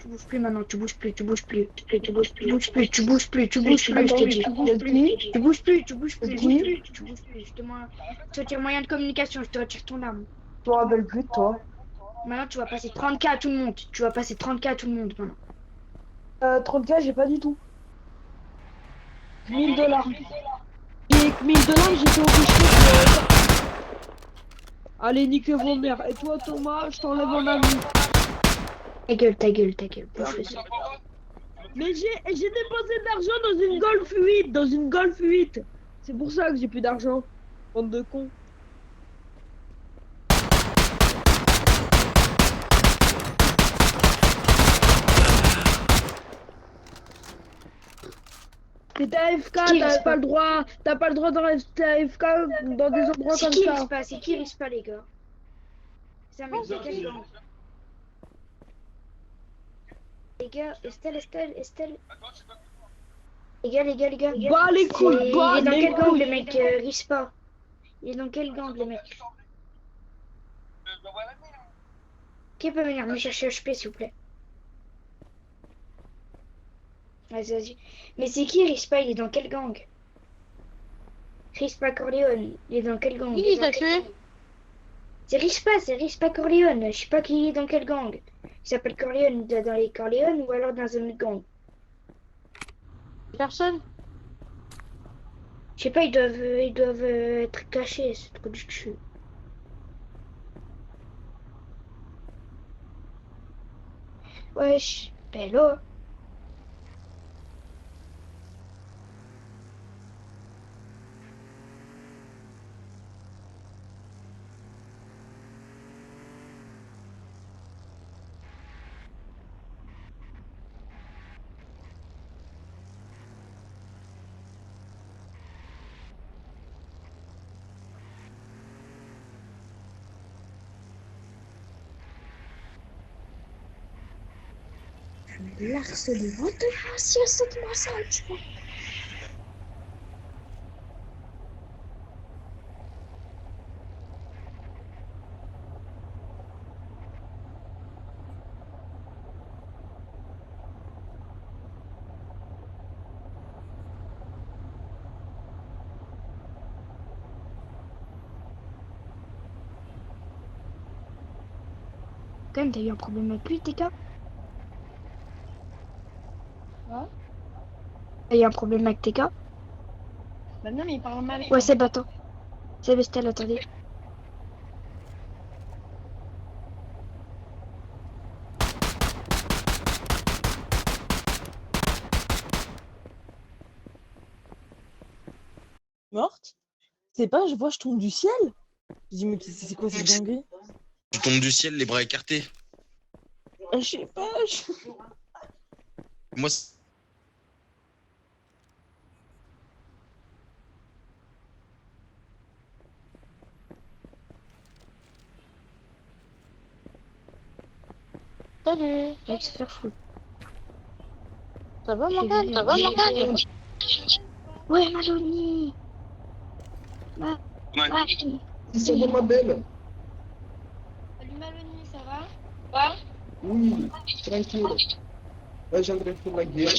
bouges plus maintenant, tu bouges plus, tu bouges plus, tu bouges plus, tu bouges plus, tu bouges plus, tu bouges plus, je te dis. Tu bouges plus, tu bouges plus, tu bouges plus. Je te retire moyen de communication, je te retire ton arme. Je me rappelle plus de toi. Maintenant, tu vas passer 30K à tout le monde. Tu vas passer 30K à tout le monde maintenant. 30K, j'ai pas du tout. 1000 $. J'ai que 1000 $, j'étais obligé de... Allez, nique vos mères. Et toi, Thomas, je t'enlève un ami. Ta gueule, ta gueule, ta gueule. Bouffe le sang. Mais j'ai dépensé de l'argent dans une Golf 8, dans une Golf 8. C'est pour ça que j'ai plus d'argent. Bande de cons. T'es AFK, t'as pas le droit de rester AFK dans des endroits comme ça. C'est qui risque pas, les gars? Ça mec, c'est quel gang? Les gars, Estelle. Les gars. Bah les couilles, bah Il est dans les quel gang, couilles. le mec risque pas? Il est dans quel gang, le mec? Qui peut venir me chercher HP, s'il vous plaît? Vas-y. Mais c'est qui Rispa? Il est dans quel gang? Rispa Corleone. Il est dans quel gang? Qui t'a tué? C'est Rispa Corleone. Je sais pas qui est dans quel gang. Il s'appelle Corleone dans les Corleone ou alors dans un autre gang. Personne? Je sais pas, ils doivent être cachés, c'est trop du cul. Wesh, hello. Je vais l'harceler. What the fuck, si elle saute-moi ça, tu vois. Quand même, t'as eu un problème avec lui, TK? Hein? T'as eu un problème avec TK? Bah non, mais il parle mal. Ouais, c'est Bateau. C'est Bestel, attendez. Morte? C'est pas, je vois, je tombe du ciel. Je dis, mais c'est quoi cette dinguerie? Tu tombes du ciel, les bras écartés. Je sais pas. Moi, Salut. Mec, se faire foutre. Ça va, Je Morgane? vais Ça va, venir. Morgane? Ouais, Maloni. C'est bon, ma belle. Salut Maloni, ça va? Oui, tranquille. Là, j'aimerais faire la guerre.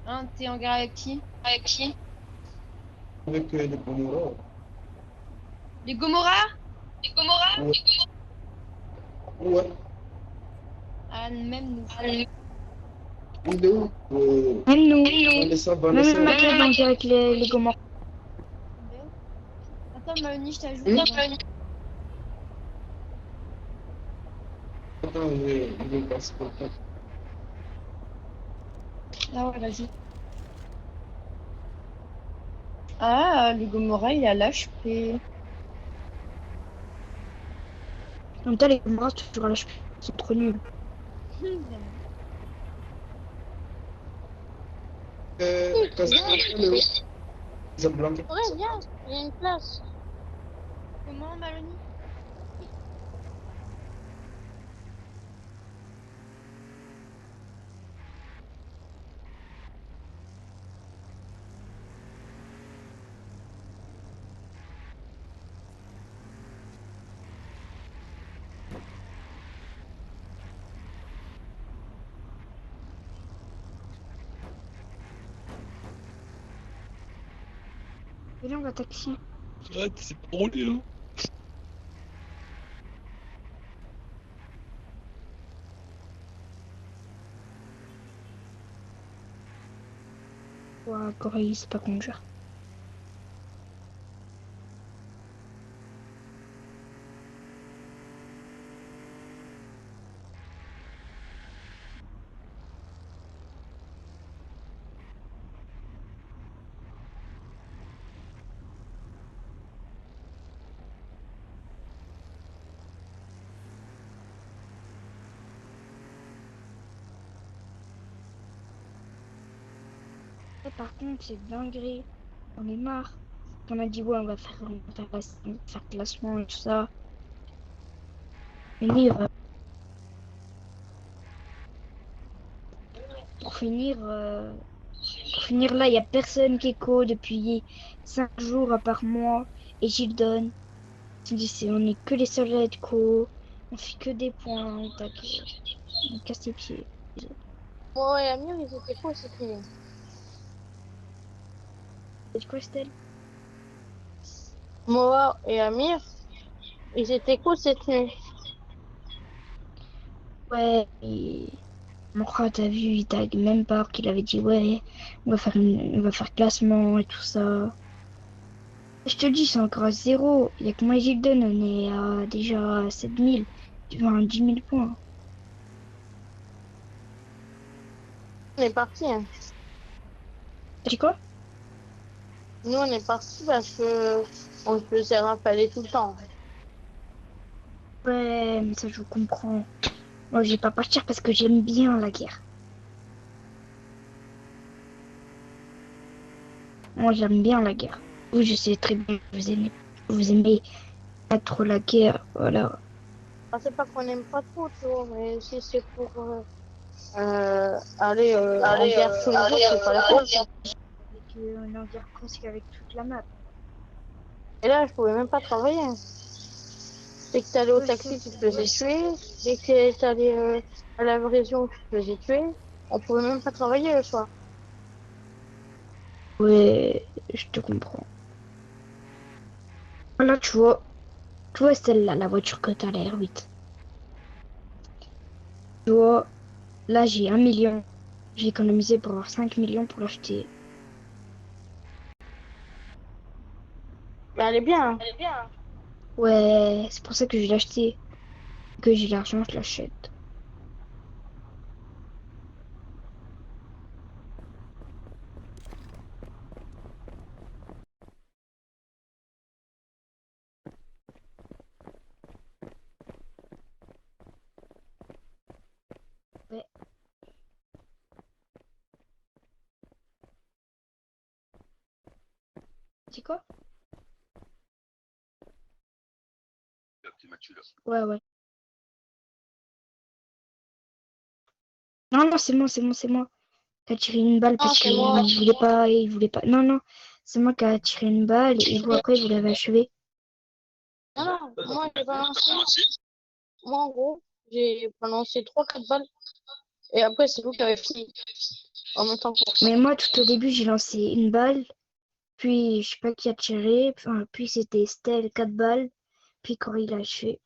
Hein, t'es en guerre avec qui? Avec qui? Avec les Comores. Les Gomorrah? Les Gomorrah? Ouais. Ouais. Ah, même nous. Il est où? Même nous. Vanessa, Même Vanessa. Mathieu, donc avec les Gomorrhes. Attends, Maloni, je t'ajoute. Attends, je passe pour toi. Ah ouais, vas-y. Ah, le Gomorrah, il a l'HP. En même temps, les Gomorrhes, toujours à l'âge. Ils sont trop nuls. Casablanca, Casablanca. Ouais, viens, il y a une place. Comment, Maloni? Venez, on va taxi. Arrête, c'est pas drôle, là. Ouah, Corée, c'est pas conduire. Et par contre, c'est dinguerie. On est marre. On a dit, ouais, on va faire classement et tout ça. Finir, pour finir, là, il n'y a personne qui est co depuis 5 jours à part moi et Gildon. On est que les seuls à être co. On fait que des points. On casse les pieds. Moi et Amir, ils étaient quoi cette nuit? C'est quoi, Estelle? Moi et Amir, ils étaient quoi cette nuit? Ouais, et mon frère, t'as vu, il tag même pas qu'il avait dit, ouais, on va faire classement et tout ça. Je te dis, c'est encore à zéro. Il y a que moi et Gildon, on est à déjà 7000, enfin 10 000 points. On est parti, hein. T'as dit quoi? Nous, on est parti parce que on se faisait rafaler tout le temps. Ouais, mais ça, je comprends. Moi, je vais pas partir parce que j'aime bien la guerre. Moi, j'aime bien la guerre. Oui, je sais très bien que vous aimez pas trop la guerre, voilà. Enfin, c'est pas qu'on n'aime pas trop, tu vois, mais si c'est pour aller en guerre tous les jours, c'est pas la peine. Avec, on est en guerre presque avec toute la map. Et là, je pouvais même pas travailler, hein. Dès que t'allais au Ouais, ça, taxi, tu te c'est faisais vrai. tuer. Dès que t'allais à la livraison, tu te faisais tuer. On pouvait même pas travailler le soir. Ouais, je te comprends. Là, tu vois celle-là, la voiture que t'as, la R8. Tu vois, là, j'ai 1 million. J'ai économisé pour avoir 5 millions pour l'acheter. Mais elle est bien, hein. Ouais, c'est pour ça que je l'ai acheté. Que j'ai l'argent, je l'achète. Ouais. C'est quoi? Ouais, ouais. Non, non, c'est moi, c'est moi, c'est moi. Qui a tiré une balle Non, parce c'est qu'il moi. voulait pas, il voulait pas. Non, non, c'est moi qui a tiré une balle et vous après vous l'avez achevé. Non, non, moi, j'ai balancé. Moi, en gros, j'ai balancé trois quatre balles. Et après, c'est vous qui avez fini. En même temps que moi. Mais moi, tout au début, j'ai lancé une balle, puis je sais pas qui a tiré, enfin, puis c'était Estelle, 4 balles, puis quand il a achevé,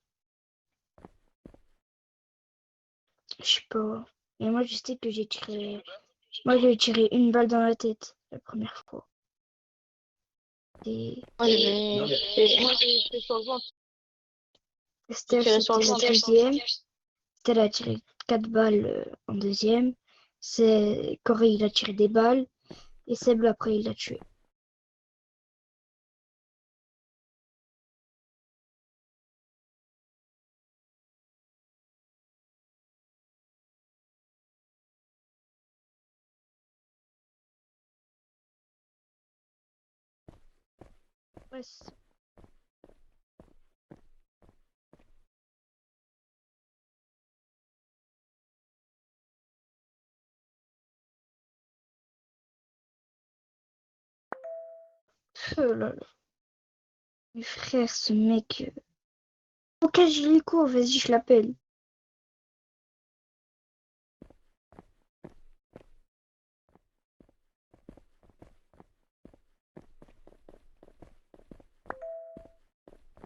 je sais pas. Et moi, je sais que j'ai tiré une balle dans la tête la première fois. Et Moi, j'ai fait sur le ventre. J'ai Estelle, tiré sur c'était le la ventre. deuxième. Estelle a tiré 4 balles en deuxième. C'est Corée, il a tiré des balles. Et Seb, après, il l'a tué. Ouais, oh là là. Mes frères, ce mec. Ok, je lui cours, vas-y, je l'appelle.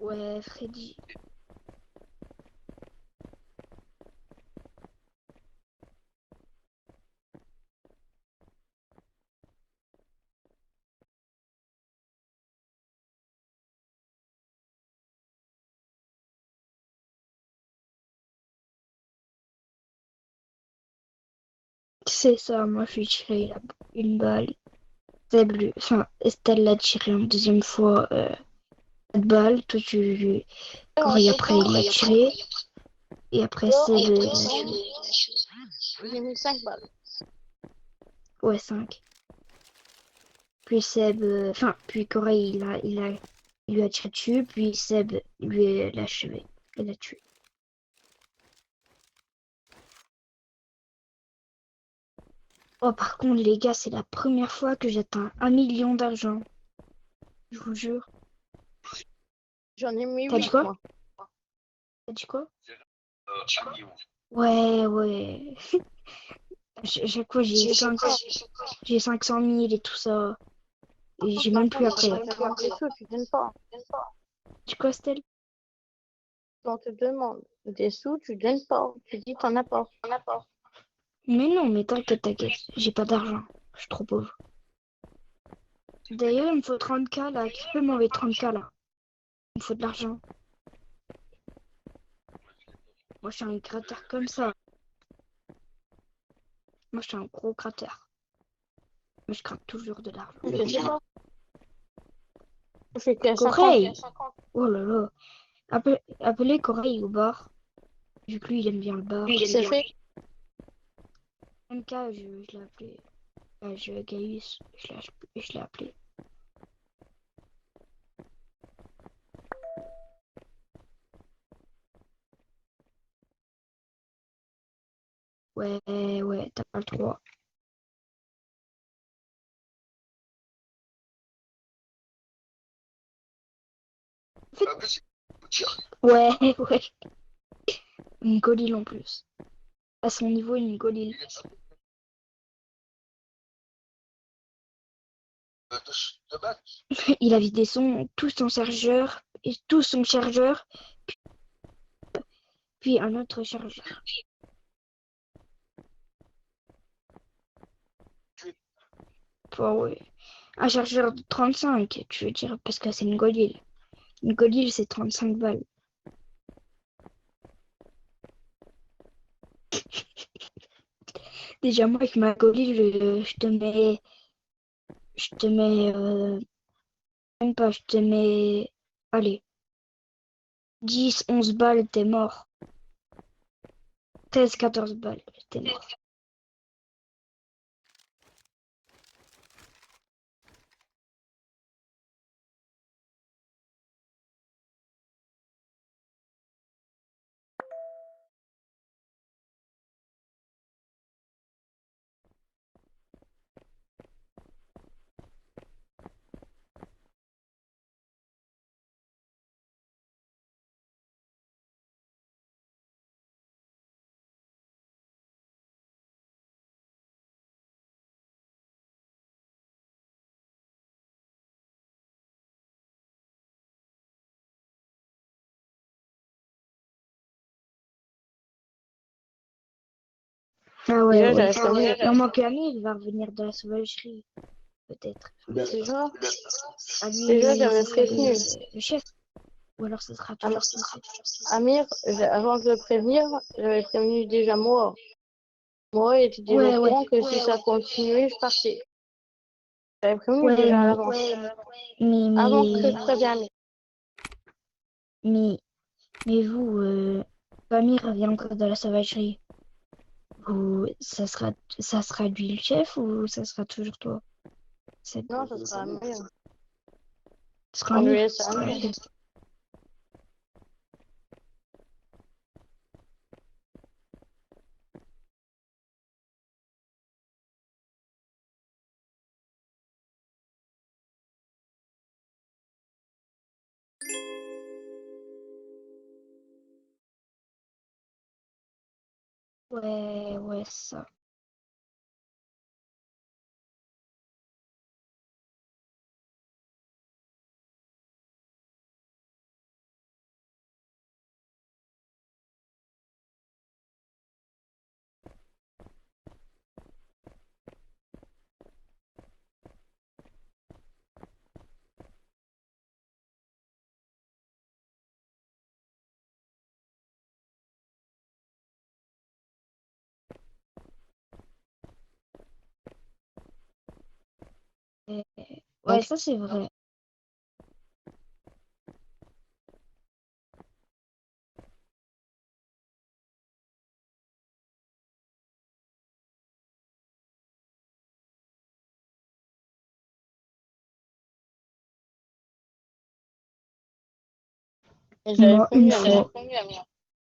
Ouais, Freddy. C'est ça, moi je lui ai tiré une balle. Enfin, Estelle l'a tiré une deuxième fois, 4 balles. Toi, Corey, après, il l'a tiré. Et après, Seb l'a tué. J'ai mis 5 balles. Ouais, 5. Puis Seb, enfin, puis Corey, il lui a tiré dessus. Puis Seb lui l'a achevé. Il l'a tué. Oh, par contre, les gars, c'est la première fois que j'atteins 1 million d'argent. Je vous jure. J'en ai mis T'as dit 8, quoi? moi. T'as dit quoi? Ouais, ouais. Chaque fois, j'ai 500 000 et tout ça. Et j'ai même Par plus contre, après. quand on te demande des sous, tu donnes pas. Tu quoi, Stella? Quand on te demande des sous, tu donnes pas. Tu dis t'en as pas. Mais non, mais t'inquiète. J'ai pas d'argent. Je suis trop pauvre. D'ailleurs, il me faut 30K là. Qui peut m'envoyer 30K là? Il me faut de l'argent. Moi, je suis un cratère comme ça. Moi, je suis un gros cratère. Mais je craque toujours de l'argent. Je sais pas. Je fais que 50. Corey! Oh là là. Appelez Corey au bar. Vu que lui, il aime bien le bar. C'est fait. MK, je l'ai appelé. Gaïus, je l'ai appelé. Ouais, t'as pas le droit. Ouais, ouais. Une golile en plus. À son niveau, une golile. Il a vidé tout son chargeur, puis un autre chargeur. Oh, ouais. Un chargeur de 35, tu veux dire, parce que c'est une golile. Une golile, c'est 35 balles. Déjà, moi, avec ma golile, même pas, je te mets, allez, 10, 11 balles, t'es mort. 13, 14 balles, t'es mort. Ah ouais, Déjà, ouais. j'avais prévenu. Il en manque un, il va revenir de la sauvagerie, peut-être. Déjà, À lui, déjà, j'avais prévenu. le chef. Ou alors ce sera toujours le chef. Amir, avant de le prévenir, j'avais prévenu déjà moi. Moi, il était déjà Ouais, au ouais. courant que si ça continuait, je partais. J'avais prévenu Ouais, déjà à mais, l'avance. mais, Avant que mais, je prévienne Amir. mais, mais vous, Pamir revient encore de la sauvagerie. Vous, ça sera lui le chef ou ça sera toujours toi? Non, ça sera Amir. Ce sera On lui Amir. laisse à Amir. Ok. Ouais, ça. Et- Ouais, Donc, ça c'est vrai. Et j'avais Moi, fondu une à mien. fois,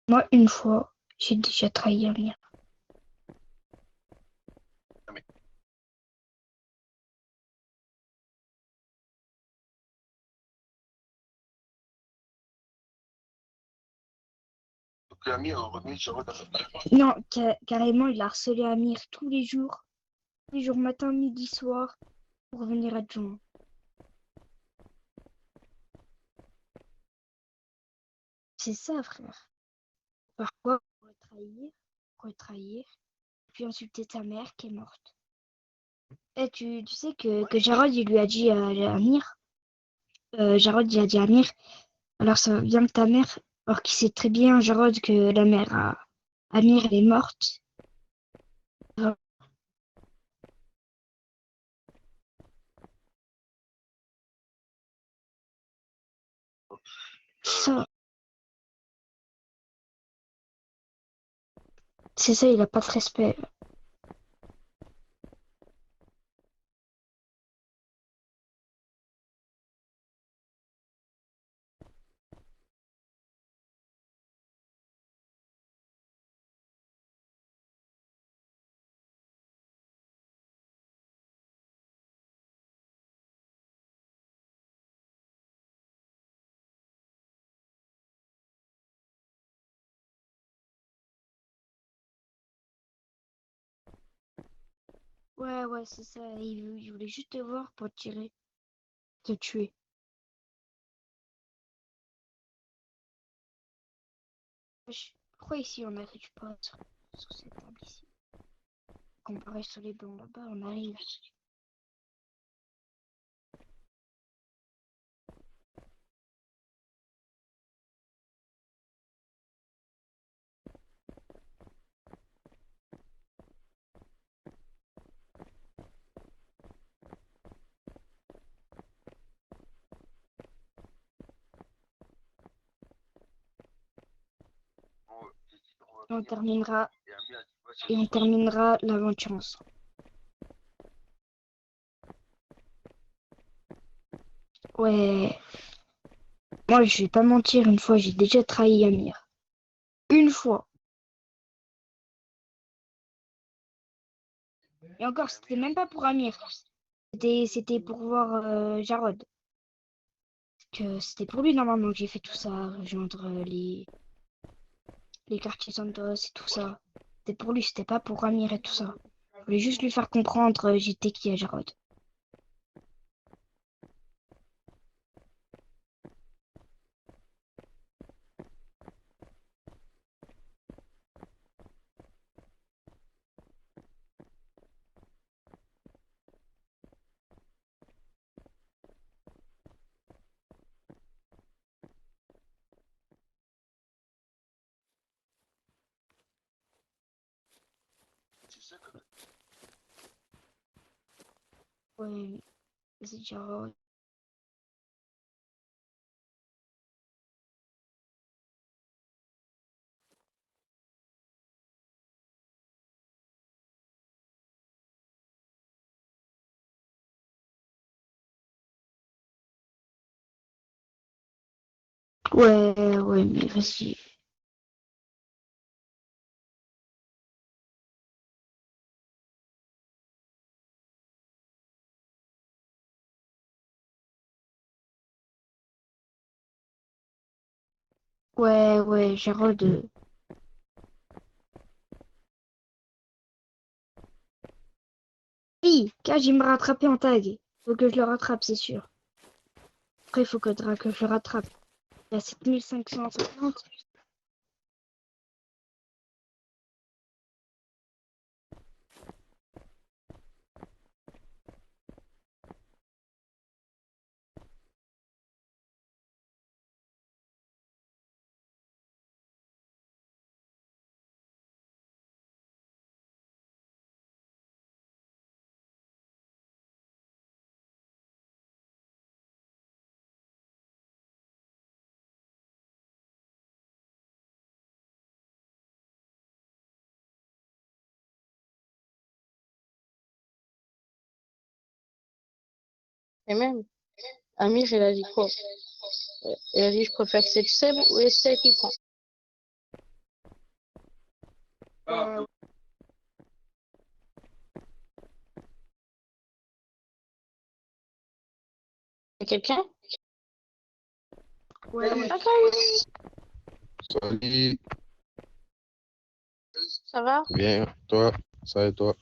moi, une fois, j'ai déjà trahi Amir. Donc, l'ami a revenu sur votre. Non, carrément, il a harcelé Amir tous les jours, matin, midi, soir, pour venir adjoint. C'est ça, frère. Parfois, retrahir, puis insulter ta mère qui est morte. Et tu sais que Jarod, il lui a dit à Amir, Jarod, il a dit à Amir, alors ça vient de ta mère, alors qu'il sait très bien, Jarod, que la mère à Amir, elle est morte. Ça, c'est ça, il a pas de respect. Ouais, ouais, c'est ça. Il voulait juste te voir pour te tirer, te tuer. Pourquoi ici on n'arrive pas sur cette table ici? Comparé sur les blancs là-bas, on arrive. On terminera et on terminera l'aventure ensemble. Ouais, moi je vais pas mentir, une fois j'ai déjà trahi Amir. Une fois. Et encore, c'était même pas pour Amir. C'était pour voir Jarod. Que c'était pour lui normalement que j'ai fait tout ça, rejoindre les quartiers Santos et tout ça. C'était pour lui, c'était pas pour Amir et tout ça. Je voulais juste lui faire comprendre j'étais qui à Jarod. Ouais, c'est Jarod. Ouais, ouais, mais vas-y. Ouais, ouais, Jarod. Oui, Kaj, il m'a rattrapé en tag. Faut que je le rattrape, c'est sûr. Après, il faut que je le rattrape. Il a 7550. Et même, Amir, il a dit quoi? Il a dit, je préfère que c'est Seb ou Estelle qui prend. Ouais, Y a quelqu'un? ouais. Ah, salut, Salut, ça va? bien, toi, ça et toi?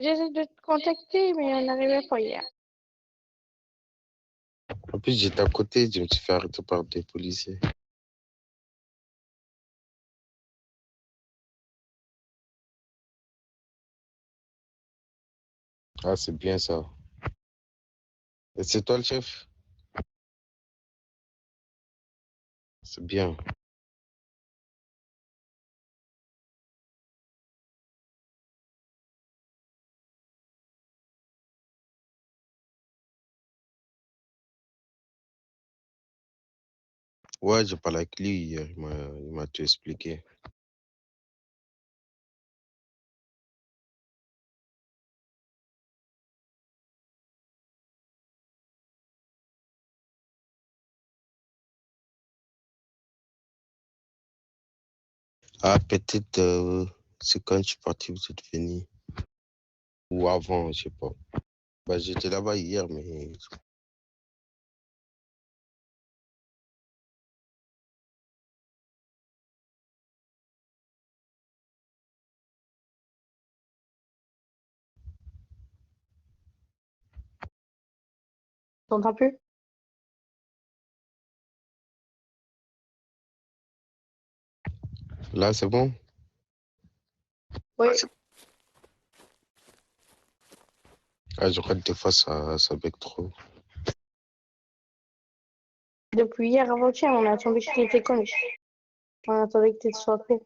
J'essaie de te contacter, mais on n'arrivait pas hier. En plus, j'étais à côté, je me suis fait arrêter par des policiers. Ah, c'est bien ça. Et c'est toi le chef? C'est bien. Ouais, j'ai parlé avec lui hier, il m'a tout expliqué. Ah, peut-être, c'est quand je suis parti, vous êtes venu. Ou avant, je sais pas. Bah, j'étais là-bas hier, mais T'entends plus? là, c'est bon? Oui. Ah, je crois que des fois, ça bec trop. Depuis hier avant-hier, on a attendu que tu étais con. On attendait que tu sois prêt.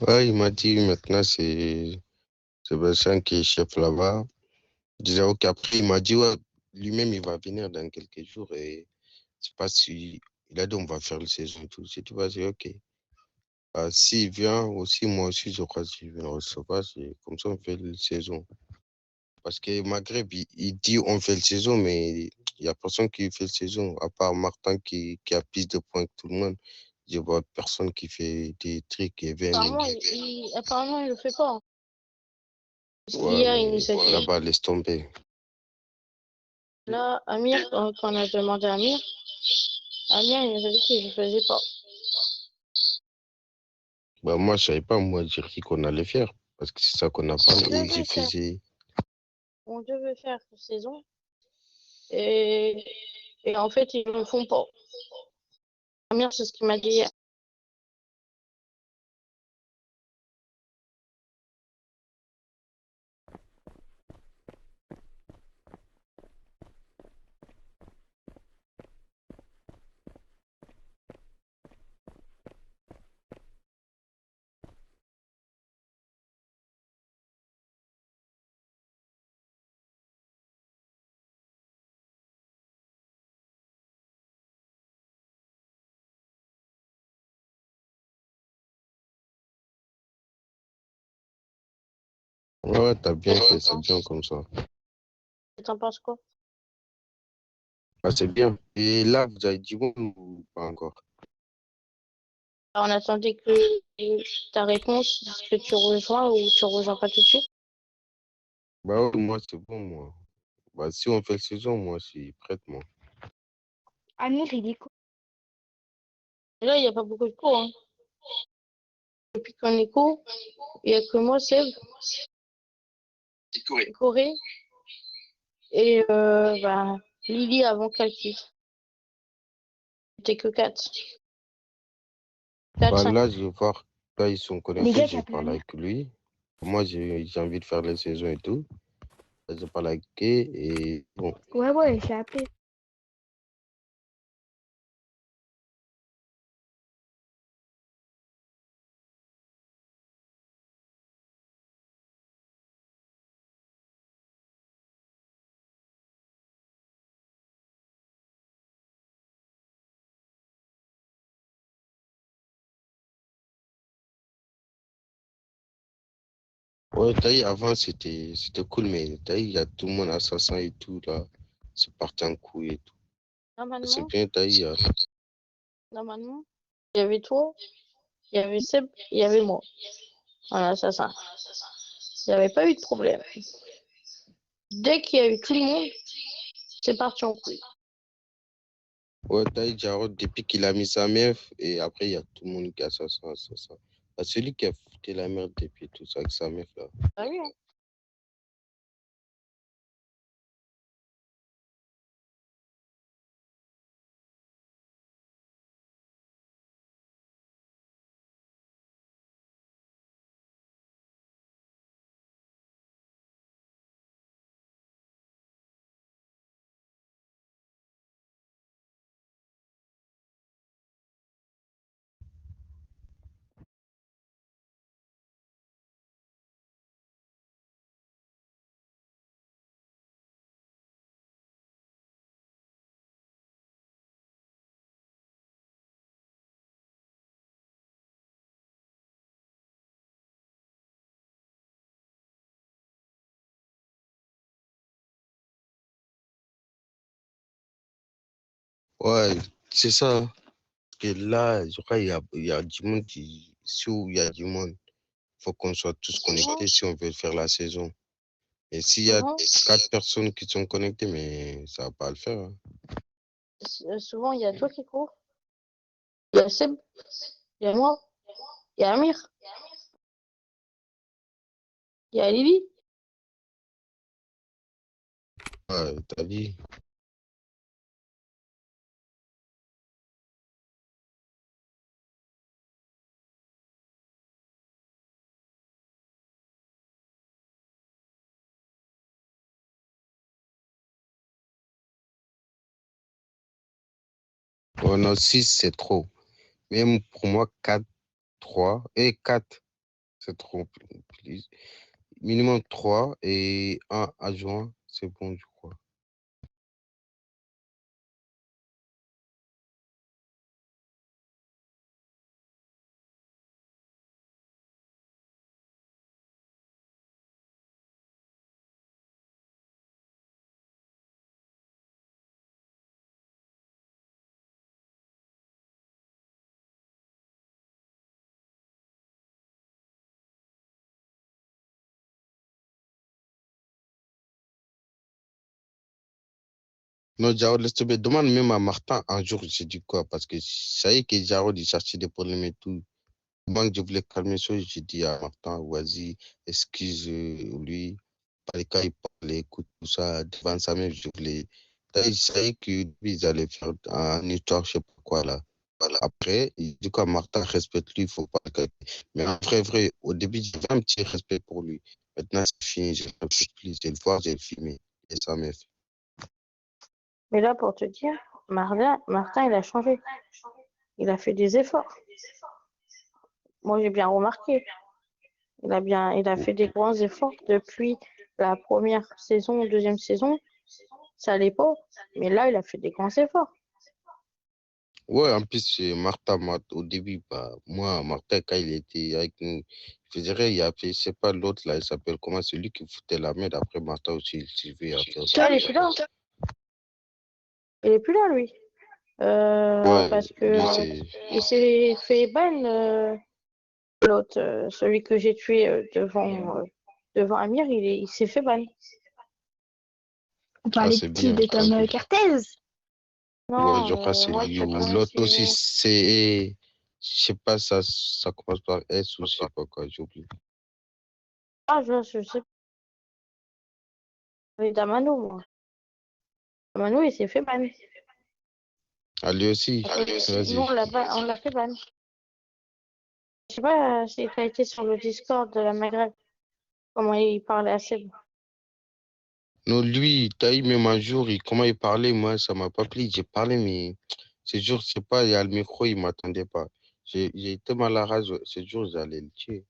Ouais, il m'a dit maintenant, c'est Vincent qui est chef là-bas. Je disais, ok, après, il m'a dit, ouais, lui-même, il va venir dans quelques jours et je sais pas si, il a dit, on va faire la saison et tout. Si tu vas dire, ok. S'il vient aussi, moi aussi, je crois que je vais le recevoir. Comme ça, on fait la saison. Parce que Maghreb, il dit, on fait la saison, mais il n'y a personne qui fait la saison, à part Martin qui a plus de points que tout le monde. Je vois personne qui fait des trucs, Apparemment, événements. apparemment, il le fait pas. Parce Ouais, qu'hier, il mais nous a dit. là-bas, laisse tomber. Là, Amir, quand on a demandé à Amir, Amir, il nous a dit qu'il ne le faisait pas. Bah, moi, je savais pas, moi, dire qu'on allait faire. Parce que c'est ça qu'on a On parlé. Eux, devait ils faire, faisaient. on devait faire une saison. Et, et en fait, ils ne le font pas. Amir, c'est ce qu'il m'a dit hier. Ouais, t'as bien fait, c'est bien comme ça. T'en penses quoi? Ah, c'est bien. Et là, vous avez dit bon ou pas encore? On attendait que ta réponse, est-ce que tu rejoins ou tu rejoins pas tout de suite? Bah ouais, moi, c'est bon, moi. Bah, si on fait la saison, moi, je suis prête, moi. Amir, il est quoi? Et là, il n'y a pas beaucoup de cours. Hein. Depuis qu'on est cours, il n'y a que moi, Seb, Corée et bah, Lily avant qu'elle quitte. C'était que 4. Bah 4-5. là, je vais voir. Là, ils sont Les connectés, gars, j'ai t'as appelé parlé Amir? avec lui. Moi, j'ai envie de faire les saisons et tout. J'ai parlé avec Kay et bon. Ouais, j'ai appelé. Ouais, taille avant, c'était cool, mais taille, il y a tout le monde assassin et tout, là. C'est parti en couille et tout. C'est Normalement, bien, taille. normalement, il y avait toi, il y avait Seb, il y avait moi, en assassin. Il n'y avait pas eu de problème. Dès qu'il y a eu tout le monde, c'est parti en couille. Ouais, taille, Jarod, depuis qu'il a mis sa meuf, et après, il y a tout le monde qui est assassin, assassin. Bah, celui qui a foutu la merde depuis tout ça avec sa meuf, là. Ah oui, hein. Ouais, c'est ça. Et là, je crois qu'il y a du monde si où il y a du monde, faut qu'on soit tous Souvent, connectés si on veut faire la saison. Et s'il y a souvent, 4 personnes qui sont connectées, mais ça va pas le faire, hein. souvent, il y a toi qui cours, il y a Seb, il y a moi, il y a Amir, il y a Lily. Ouais, t'as dit. Ouais, non, 6 c'est trop. Même pour moi, 4 3 et 4 c'est trop. Minimum 3 et un adjoint, c'est bon, je crois. Non, Jarod, laisse tomber. Demande même à Martin un jour, j'ai dit quoi, parce que ça y est que Jarod, il cherchait des problèmes et tout. Moi, je voulais calmer ça, j'ai dit à Martin, vas-y, excuse-lui. Par les cas, il parlait, écoute, tout ça, devant sa mère, je voulais. Je savais qu'ils allaient faire un histoire, je sais pas quoi, là. Voilà. Après, il dit quoi, Martin, respecte-lui, il faut pas le calmer. Mais en vrai, au début, j'avais un petit respect pour lui. Maintenant, c'est fini, je ne respecte plus. J'ai le voir, j'ai le filmé. Et ça m'a fait. Mais là, pour te dire, Martin, il a changé. Il a fait des efforts. Moi, j'ai bien remarqué. Il a fait des grands efforts depuis la première saison, deuxième saison. Ça allait pas. Mais là, il a fait des grands efforts. Ouais, en plus, Martin, au début, bah, moi, Martin, quand il était avec nous, je dirais, il y a fait, je sais pas, l'autre, là, il s'appelle comment, celui qui foutait la merde. Après, Martin aussi, il suivait à faire Ah, il des est plus là. efforts. Il est plus là, lui. Ouais, Parce que lui, c'est. il s'est fait ban, l'autre, celui que j'ai tué devant Amir, il s'est fait ban. On Ah, parlait de c'est qui? bien, De Tom tranquille. Cartez? Ouais, je Non, crois que c'est moi, lui. je Ou connais, l'autre aussi, c'est... c'est. Je sais pas, ça commence par S ou je sais pas quoi, j'ai oublié. Ah, je sais pas, Damano, moi. Damano, il s'est fait ban. Ah, lui aussi. Nous, Vas-y. on l'a fait ban. sais pas si tu as été sur le Discord de la Maghreb, comment il parlait à Seb. Non, lui, t'as eu même un jour, comment il parlait, moi, ça m'a pas plu. J'ai parlé, mais ce jour, je sais pas, il y a le micro, il m'attendait pas. J'ai été mal à rage. Ce jour, j'allais le tuer.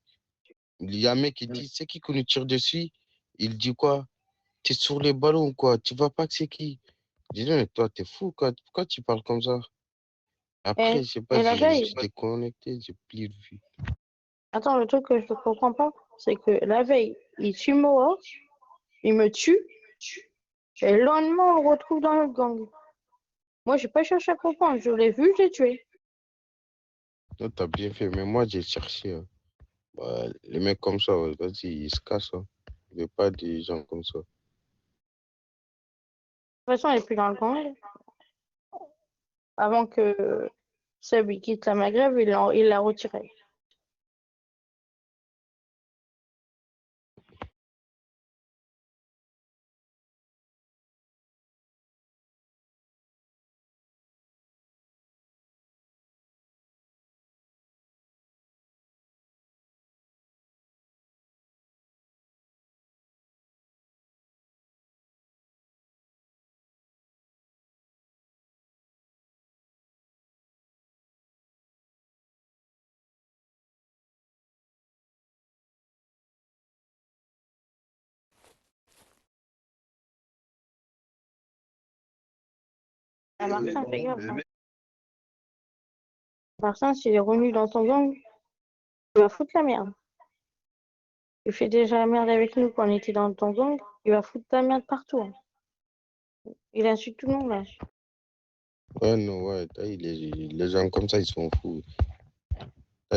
Il y a un mec qui dit, c'est qui qu'on nous tire dessus? Il dit quoi? T'es sur les ballons, quoi. Tu vois pas que c'est qui? Je dis, mais toi, t'es fou, quoi. Pourquoi tu parles comme ça? Après, je sais pas, Et la veille, j'ai déconnecté, j'ai plus vu. attends, le truc que je ne comprends pas, c'est que la veille, il tue Moa, il me tue, et le lendemain, on le retrouve dans le gang. Moi, j'ai pas cherché à comprendre, je l'ai vu, je l'ai tué. Non, t'as bien fait, mais moi, j'ai cherché. Hein. Bah, les mecs comme ça, ouais, vas-y, ils se cassent. Hein. Il veut pas des gens comme ça. De toute façon, il est plus dans le gang. Avant que Seb il quitte la Maghreb, il l'a retiré. Ah, Martin, fais gaffe. Hein. Martin, s'il est revenu dans ton gang, il va foutre la merde. Il fait déjà la merde avec nous quand on était dans ton gang, il va foutre la merde partout. Hein. Il insulte tout le monde là. Ouais, non, ouais, les gens comme ça, ils sont fous.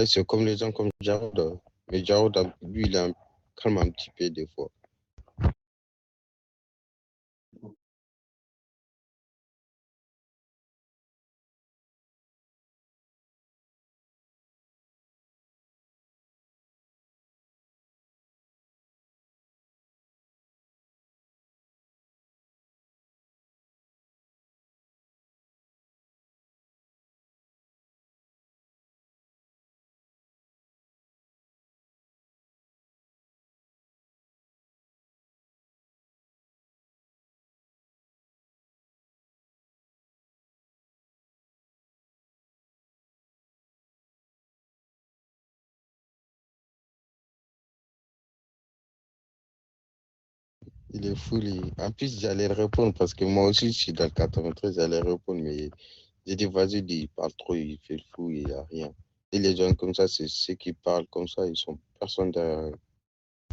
C'est comme les gens comme Jarod. Hein. Mais Jarod, lui, il a calme un petit peu des fois. Il est fou, lui. En plus, j'allais répondre parce que moi aussi, je suis dans le 93, j'allais répondre, mais j'ai dit, vas-y, il parle trop, il fait le fou, il n'y a rien. Et les gens comme ça, c'est ceux qui parlent comme ça, ils sont personne derrière.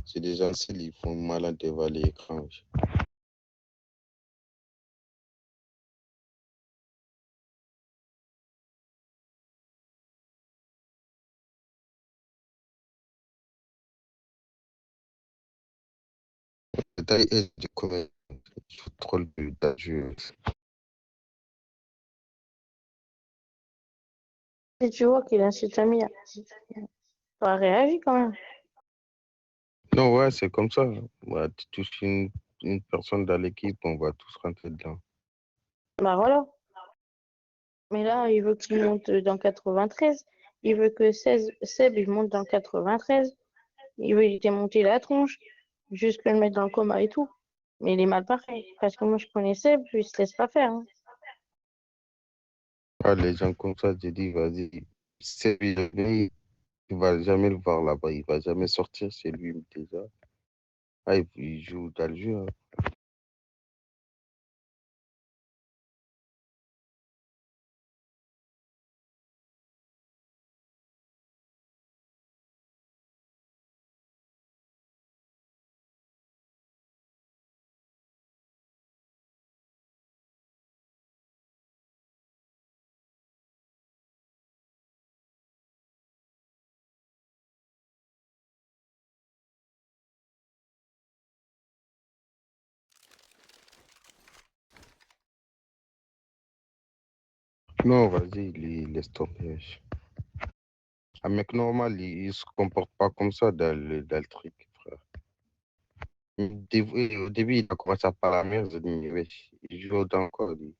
C'est des gens, ils font malade devant l'écran. Taille est du commun. Je fous trop le but. Si tu vois qu'il insulte Amir, tu auras réagi quand même. Non, ouais, c'est comme ça. Ouais, tu touches une personne dans l'équipe, on va tous rentrer dedans. Bah voilà. Mais là, il veut qu'il monte dans 93. Il veut que Seb il monte dans 93. Il veut lui démonter la tronche, jusque le mettre dans le coma et tout. Mais il est mal parfait. Parce que moi, je connais Seb, il se laisse pas faire. Hein. Ah, les gens comme ça, j'ai dit, vas-y, c'est lui, il va jamais le voir là-bas, il va jamais sortir, c'est lui déjà. Ah, il joue dans le jeu. Hein. Non, vas-y, laisse tomber. Un mec normal, il se comporte pas comme ça dans le truc, frère. Au début, il a commencé à parler à la merde, j'ai dit, mais wesh, il joue autant quoi, lui.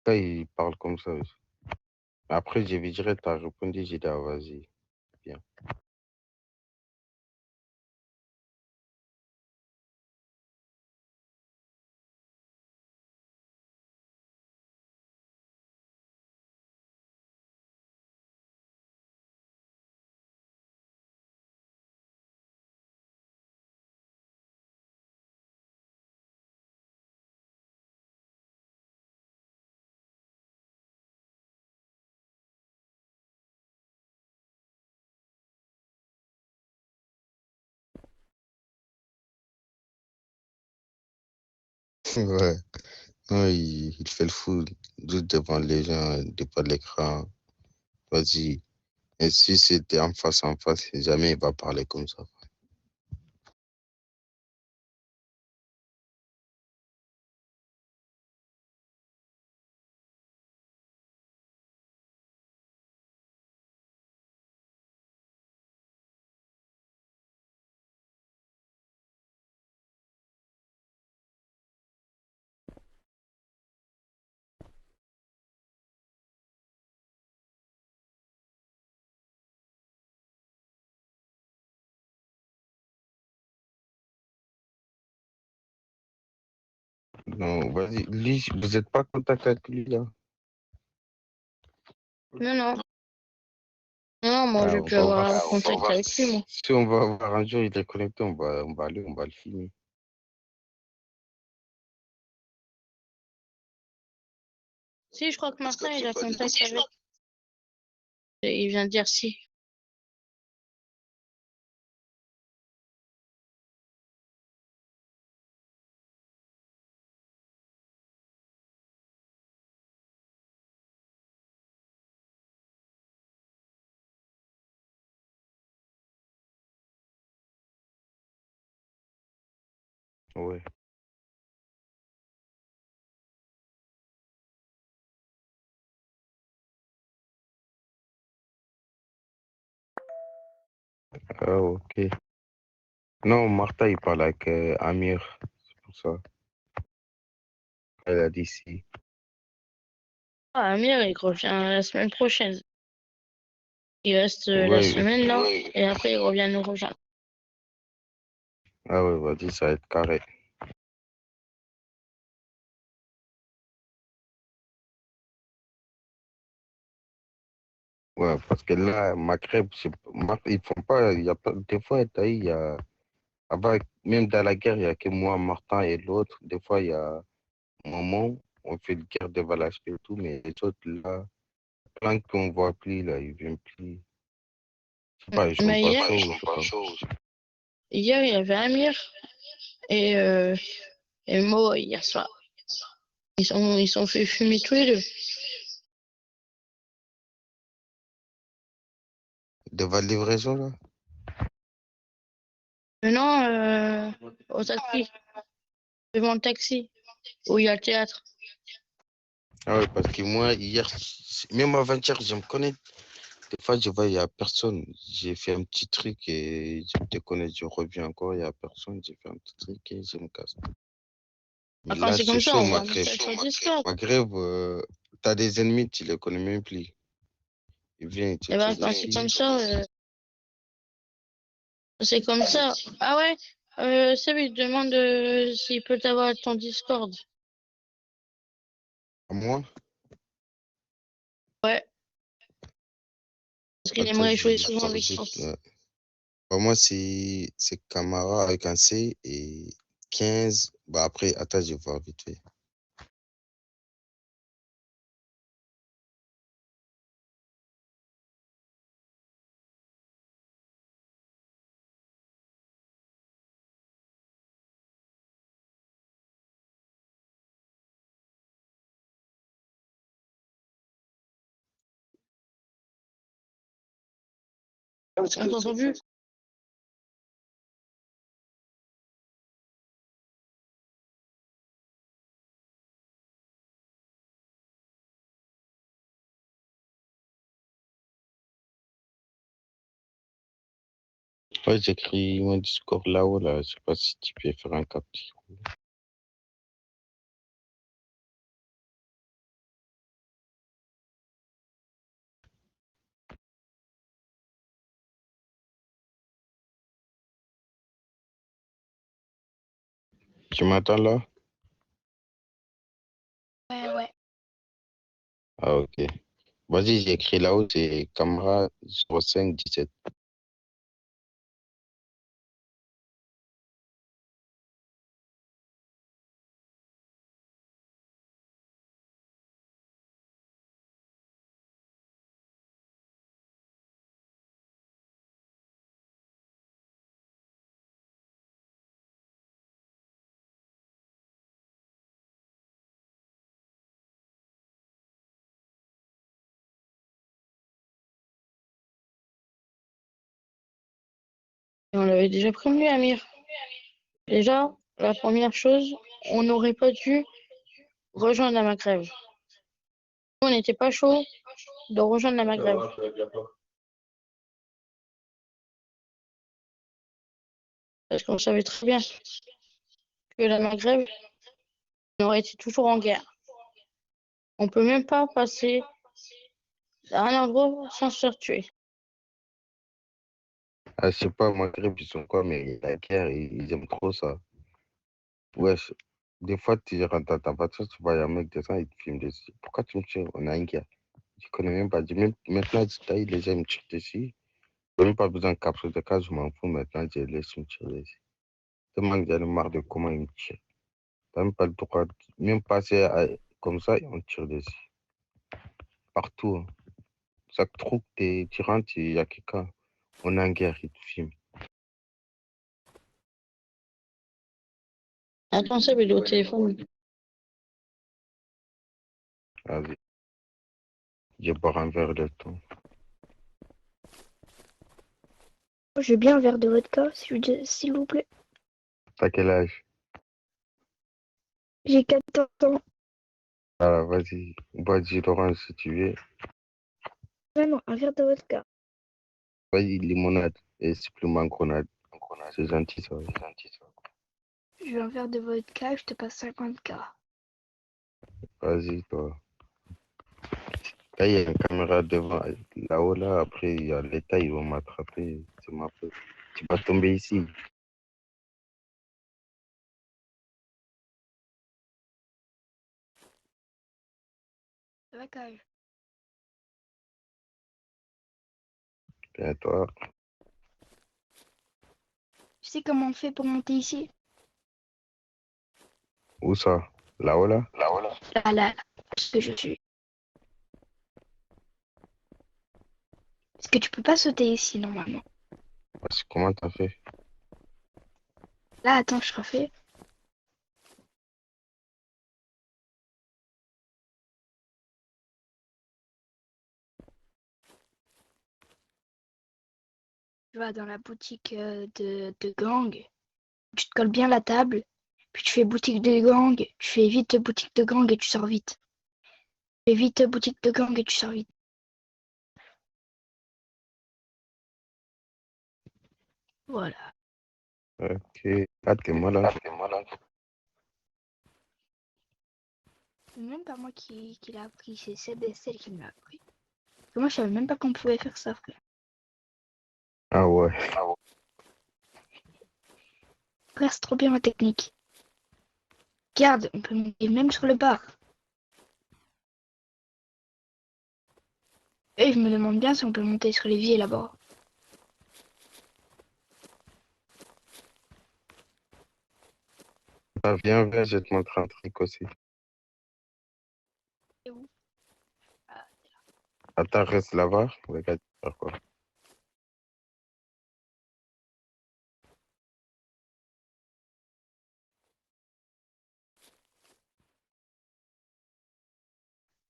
Là, il parle comme ça. Wesh. Après, j'ai vu direct, t'as répondu, j'ai dit, ah, vas-y. bien. Ouais. Non, il fait le fou, juste devant les gens, devant l'écran. Vas-y. Et si c'était en face, jamais il va parler comme ça. Non, vas-y. Lui, vous n'êtes pas en contact avec lui, là? Non, non. Non, moi, Ah, j'ai on pu va avoir voir. un contact avec lui, moi. Si on va voir un jour, il est connecté, on va aller, on va le filmer. Si, je crois que Martin, il a contact avec. Et il vient de dire si. Ouais. Ah, ok. Non, Martha, il parle avec Amir. C'est pour ça. Elle a dit si. Ah, Amir, il revient la semaine prochaine. Il reste la Ouais. semaine, là. Et après, il revient nous rejoindre. Ah ouais, vas-y, ça va être carré. Ouais, parce que là, Maghreb, ils font pas, il y a pas, des fois, t'as vu, il y a, même dans la guerre, il y a que moi, Martin et l'autre. Des fois, il y a un moment, on fait une guerre de Valaspé et tout, mais les autres, là, plein qu'on voit plus, là, ils viennent plus. Je sais pas, ils sont Mais pas hier, chauds, je sais pas. hier, il y avait Amir et, euh, et Mo hier soir. Ils sont fait fumer tous les deux. Devant la livraison, là? Maintenant, au taxi, devant le taxi, où il y a le théâtre. Ah ouais, parce que moi, hier, même avant-hier, je me connais. Des fois, je vois, il n'y a personne. J'ai fait un petit truc et je me déconnecte, je reviens encore, il n'y a personne. J'ai fait un petit truc et je me casse. Mais Ah, quand là, c'est c'est comme ça, chaud, on voit un Maghreb. message sur Discord. Maghreb, t'as des ennemis, tu les connais même plus. Ils viennent, ils te Et ben, tirent quand c'est comme dessus. ça, c'est comme ça. Ah ouais, Seb, il te demande s'il peut t'avoir ton Discord. À moi? Ouais, parce qu'il Attends, aimerait jouer je souvent avec toi. vite. Bah, moi, c'est Camara avec un C et 15. Bah, après, attends, je vais voir vite fait. On t'entend plus? Ouais, j'écris mon Discord là-haut, là. Je sais pas si tu peux faire un capture. Tu m'entends là? Ouais. Ah, ok. Vas-y, j'ai écrit là-haut, c'est Camara 05 17. Et on l'avait déjà prévenu, Amir. Déjà, la première chose, on n'aurait pas dû rejoindre la Maghreb. On n'était pas chaud de rejoindre la Maghreb. Parce qu'on savait très bien que la Maghreb aurait été toujours en guerre. On peut même pas passer à un endroit sans se faire tuer. Ah, je sais pas, Maghreb, ils sont quoi, mais la guerre, ils aiment trop ça. Wesh, des fois, tu rentres dans ta voiture, tu vois, il y a un mec descend, il te filme dessus. Pourquoi tu me tires? On a une guerre. Je connais même pas. Maintenant, les gens me tirent dessus. J'ai même pas besoin de capture de cas, je m'en fous. Maintenant, je les laisse me tirer dessus. Tellement que j'en ai marre de comment ils me tirent. T'as même pas le droit de même passer comme ça, et on te tire dessus. Partout, hein. Chaque trou que tu rentres, il y a quelqu'un. On est en guerre, il te filme. Attends, ça, il est au téléphone. Vas-y, je boire un verre de temps. Je veux bien un verre de vodka, s'il vous plaît. T'as quel âge? J'ai 14 ans. Ah, vas-y, bois du jus d'orange si tu veux. Vraiment, un verre de vodka. Vas-y, limonade et supplément grenade. C'est gentil, ça. Je veux un verre de vodka, je te passe 50K. Vas-y, toi. Là, il y a une caméra devant, là-haut, là. Après, il y a l'État, ils vont m'attraper. C'est ma faute. Tu vas tomber ici. Ça va, Kyle? Bien, toi. Tu sais comment on fait pour monter ici? Où ça? Là-haut, là? Là, parce que je suis. Parce que tu peux pas sauter ici, normalement. Comment t'as fait? Là, attends, je refais. Tu vas dans la boutique de gang. Tu te colles bien la table. Puis tu fais boutique de gang. Tu fais vite boutique de gang et tu sors vite. Tu fais vite boutique de gang et tu sors vite. Voilà. Ok. Ah, t'es malade. C'est même pas moi qui l'a appris. C'est celle qui me l'a appris. Parce que moi, je savais même pas qu'on pouvait faire ça, frère. Ah ouais. Frère, c'est trop bien ma technique. Regarde, on peut monter même sur le bar. Et je me demande bien si on peut monter sur l'évier là-bas. Ah, viens, je vais te montrer un truc aussi. C'est où? Ah, Attends, reste là-bas. Regarde, faire quoi.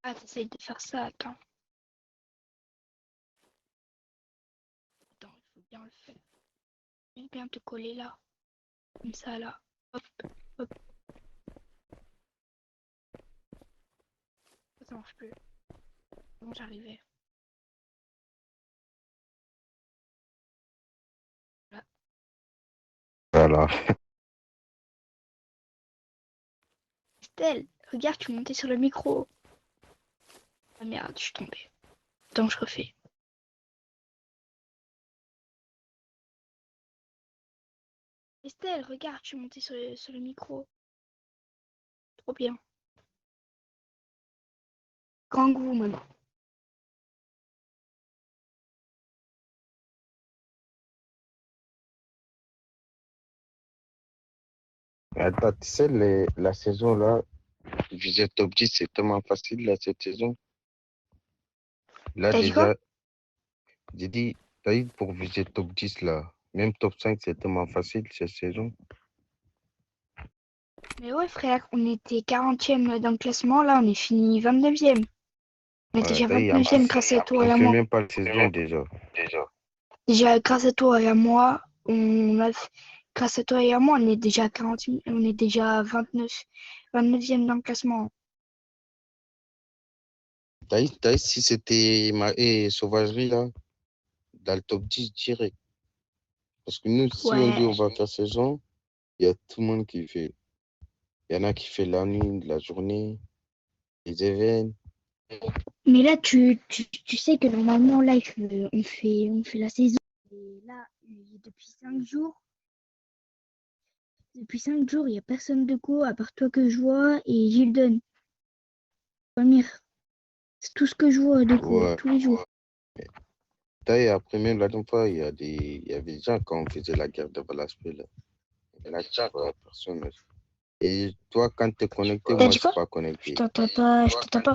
ah, t'essayes de faire ça, attends. Attends, il faut bien le faire. Il faut bien te coller là. Comme ça, là. Hop, hop. Ça marche plus. Bon, j'arrivais. Là. Voilà. Estelle, regarde, tu montais sur le micro. Ah merde, je suis tombée. Attends, je refais. Estelle, regarde, je suis montée sur le micro. Trop bien. Grand goût, maintenant. Attends, tu sais, la saison là, viser top 10, c'est tellement facile là, cette saison. Là, T'as dit quoi? déjà, j'ai dit, t'as eu pour viser top 10 là. Même top 5, c'est tellement facile cette saison. Mais ouais, frère, on était 40e dans le classement. Là, on est fini 29e. On est Ouais, déjà t'as eu, en 29e plus, grâce à toi on et à fait moi. même pas la saison déjà. Déjà, grâce à toi et à moi, grâce à toi et à moi, on est déjà à 40, on est déjà à 29e dans le classement. T'as eu si c'était ma sauvagerie là, dans le top 10 direct. Parce que nous, si on dit on Ouais. va faire saison, il y a tout le monde qui fait. Il y en a qui fait la nuit, la journée, les événements. Mais là, tu sais que normalement, là, on fait la saison. Et là, depuis 5 jours, il n'y a personne de co à part toi que je vois et Gilden. Amir, c'est tout ce que je vois de co Ouais. tous les jours. T'as eu après même la dernière fois, il y avait des gens quand on faisait la guerre de Balaspe là. Il y en a qui voient personne. Et toi, quand tu es connecté, T'as moi, dit je suis quoi? pas Je connecté. t'entends pas, je t'entends pas.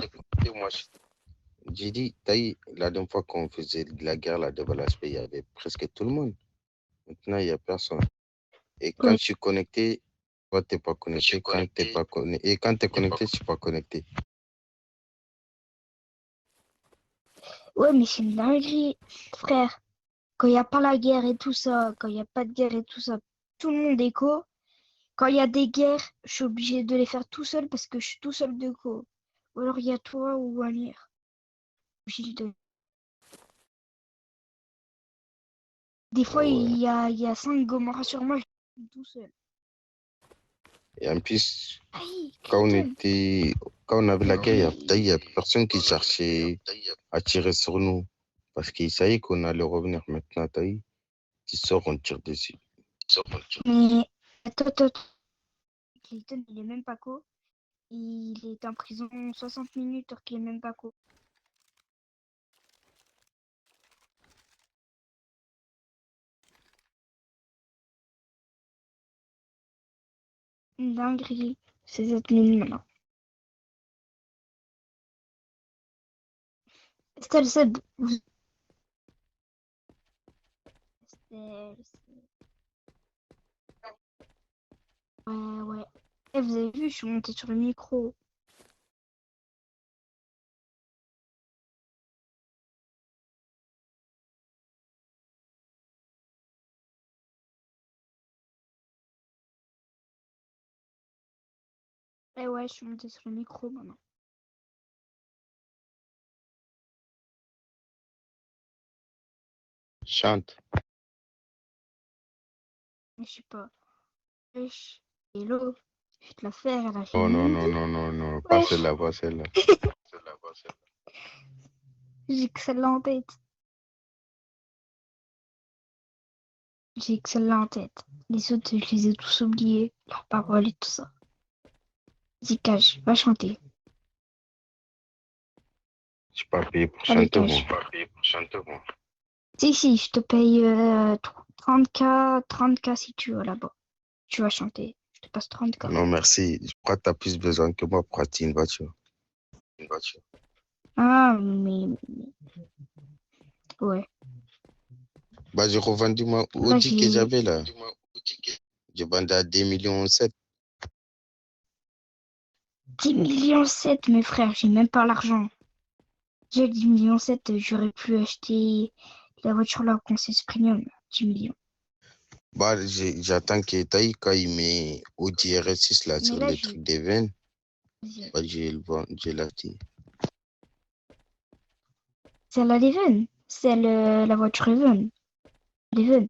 J'ai dit, taï, la dernière fois qu'on faisait la guerre là, de Balaspe, il y avait presque tout le monde. Maintenant, il n'y a personne. Et quand Ouais. je suis connecté, toi, tu n'es pas connecté. Quand t'es pas connecté. Et quand tu es connecté, je suis pas connecté. Ouais, mais c'est une dinguerie, frère. Quand il n'y a pas la guerre et tout ça, quand il n'y a pas de guerre et tout ça, tout le monde est co. Quand il y a des guerres, je suis obligée de les faire tout seul parce que je suis tout seul de co. Ou alors il y a toi ou Amir. Gilles. Des Ah fois, ouais. il y a 5 Gomorrah sur moi, je suis tout seul. Et en plus, Aïe, quand Criton. quand on avait la guerre, il y a personne qui cherchait à tirer sur nous. Parce qu'ils savaient qu'on allait revenir maintenant. Tu sors, on tire dessus. Mais attends, Clayton, il est même pas co. Il est en prison 60 minutes alors qu'il est même pas co. Une dinguerie. C'est cette mine maintenant. Estelle, Seb, Estelle, ouais. Eh, vous avez vu, je suis montée sur le micro. Eh ouais, je suis montée sur le micro maintenant. Chante. Mais je sais pas. Wesh. Hello. Je vais te la faire, là. Oh non, non, non, non, non. Pas Wesh. celle-là, pas celle-là. J'ai que celle-là en tête. J'ai que celle-là en tête. Les autres, je les ai tous oubliés. Leurs paroles et tout ça. Vas-y, Cage, va chanter. Je suis pas payé pour Allez, chanter, moi. Cage. Si, je te paye 30K si tu veux là-bas. Tu vas chanter. Je te passe 30K. Non, merci. Je crois que tu as plus besoin que moi pour acheter une voiture. Ah, mais ouais. Bah, j'ai revendu ma Là, Audi que j'ai j'avais là. J'ai vendu à 2,7 millions. 10 millions 7, mes frères. J'ai même pas l'argent. J'ai 10 millions 7, j'aurais pu acheter la voiture là au Conseil Premium. 10 millions. Bah, j'attends que Taï, quand il met Audi RS6 là Mais sur là, les trucs des veines, j'ai bah, j'ai l'acheté. celle à l'Even. C'est la voiture Even. L'Even.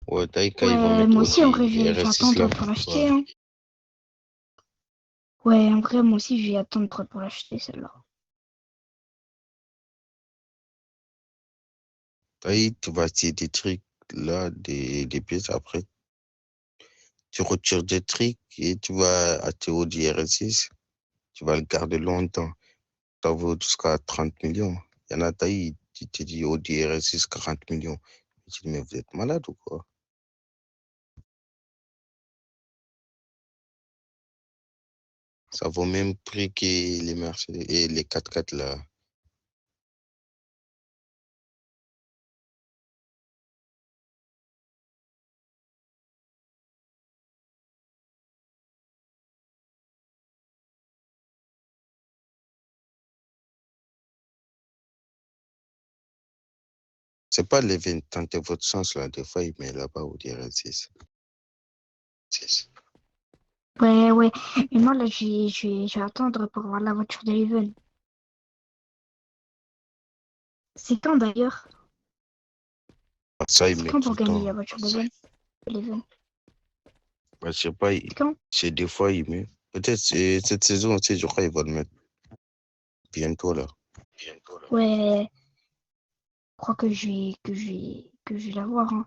Ouais, Taï, quand ils vont Ouais, mettre moi aussi, en vrai, Audi je vais RS6 attendre là. pour l'acheter. Hein. Ouais, en vrai, moi aussi, je vais attendre pour l'acheter, celle-là. Taï, tu vas acheter des trucs là, des pièces. Après, tu retires des trucs et tu vas à tes Audi RS6. Tu vas le garder longtemps. Ça vaut jusqu'à 30 millions. Il y en a, tu te dis Audi RS6, 40 millions. Je dis, mais vous êtes malade ou quoi? Ça vaut même prix que les Mercedes et les 4x4 là. C'est pas l'event, tentez votre chance là. Des fois, il met là-bas Audi RS6. Ouais. Mais moi, là, je vais attendre pour voir la voiture de l'Even. C'est quand d'ailleurs? Ça, il C'est met quand tout pour le gagner temps. la voiture de l'Even? Bah, je sais pas, C'est quand? c'est des fois, il met. Peut-être cette saison aussi, je crois, il va le mettre bientôt là. Ouais, je crois que je vais l'avoir. Hein.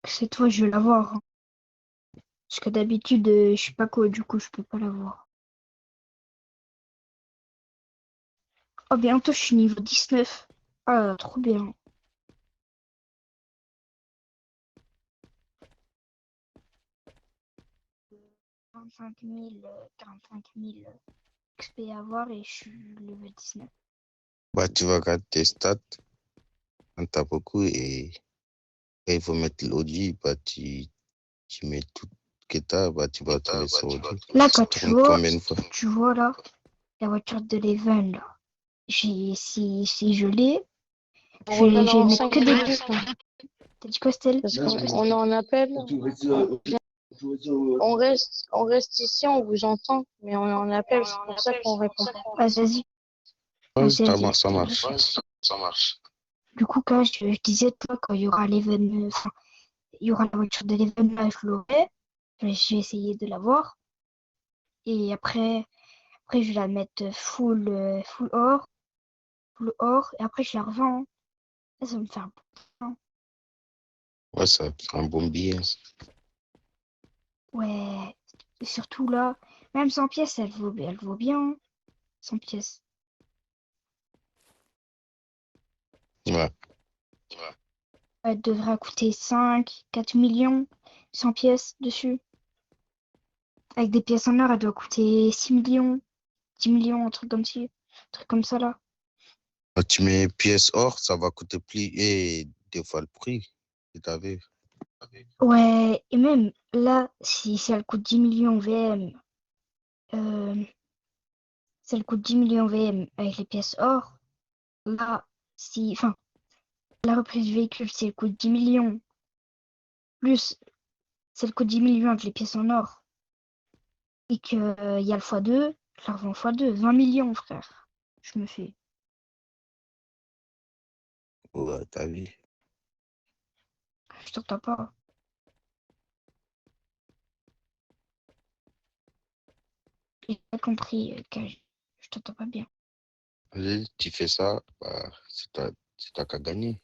Cette fois, je vais l'avoir. Hein. Parce que d'habitude, je suis pas quoi, du coup, je peux pas l'avoir. Oh, bientôt, je suis niveau 19. Ah, trop bien. 45 000 XP à avoir et je suis level 19. Bah, tu vas regarder tes stats quand t'as beaucoup et quand il faut mettre l'Audi, bah, tu mets tout que t'as, bah, tu vas trouver sur Audi. Là, Ça quand tourne combien de fois? tu vois là, la voiture de l'Even, là. Si je l'ai, On je revient vais dans mettre 5 que des minutes. pubs. T'as dit quoi, Stella? Parce qu'on est en appel. On reste ici, on vous entend, mais on est en appel, c'est pour ça qu'on répond pas. Vas-y. Ouais, Vas-y, ça vas-y. marche, ça marche. Du coup, quand je disais, toi, quand il y aura l'Even, enfin, il y aura la voiture de l'Even, là, je l'aurai. Je vais essayer de l'avoir. Et après, je vais la mettre full or. Full or. Et après, je la revends. Ça va me faire un peu. Ouais, ça fait un bon billet. Ouais. Et surtout là, même 100 pièces, elle vaut bien. Hein. 100 pièces. Ouais. Elle devrait coûter 5, 4 millions. 100 pièces dessus. Avec des pièces en or, elle doit coûter 6 millions. 10 millions, un truc comme ça. Un truc comme ça là. Quand tu mets pièces or, ça va coûter plus et deux fois le prix. Tu t'avais. Ouais, et même là, si elle coûte 10 millions VM, euh, si elle coûte 10 millions VM avec les pièces or, là, enfin, la reprise du véhicule, si elle coûte 10 millions, plus si elle coûte 10 millions avec les pièces en or, et qu'il y a le x2, je la revends x2, 20 millions, frère. Je me fais. Ouais, t'as vu. Je t'entends pas. J'ai pas compris, Kaj. Je t'entends pas bien. Allez, tu fais ça, bah, c'est toi qui as gagné.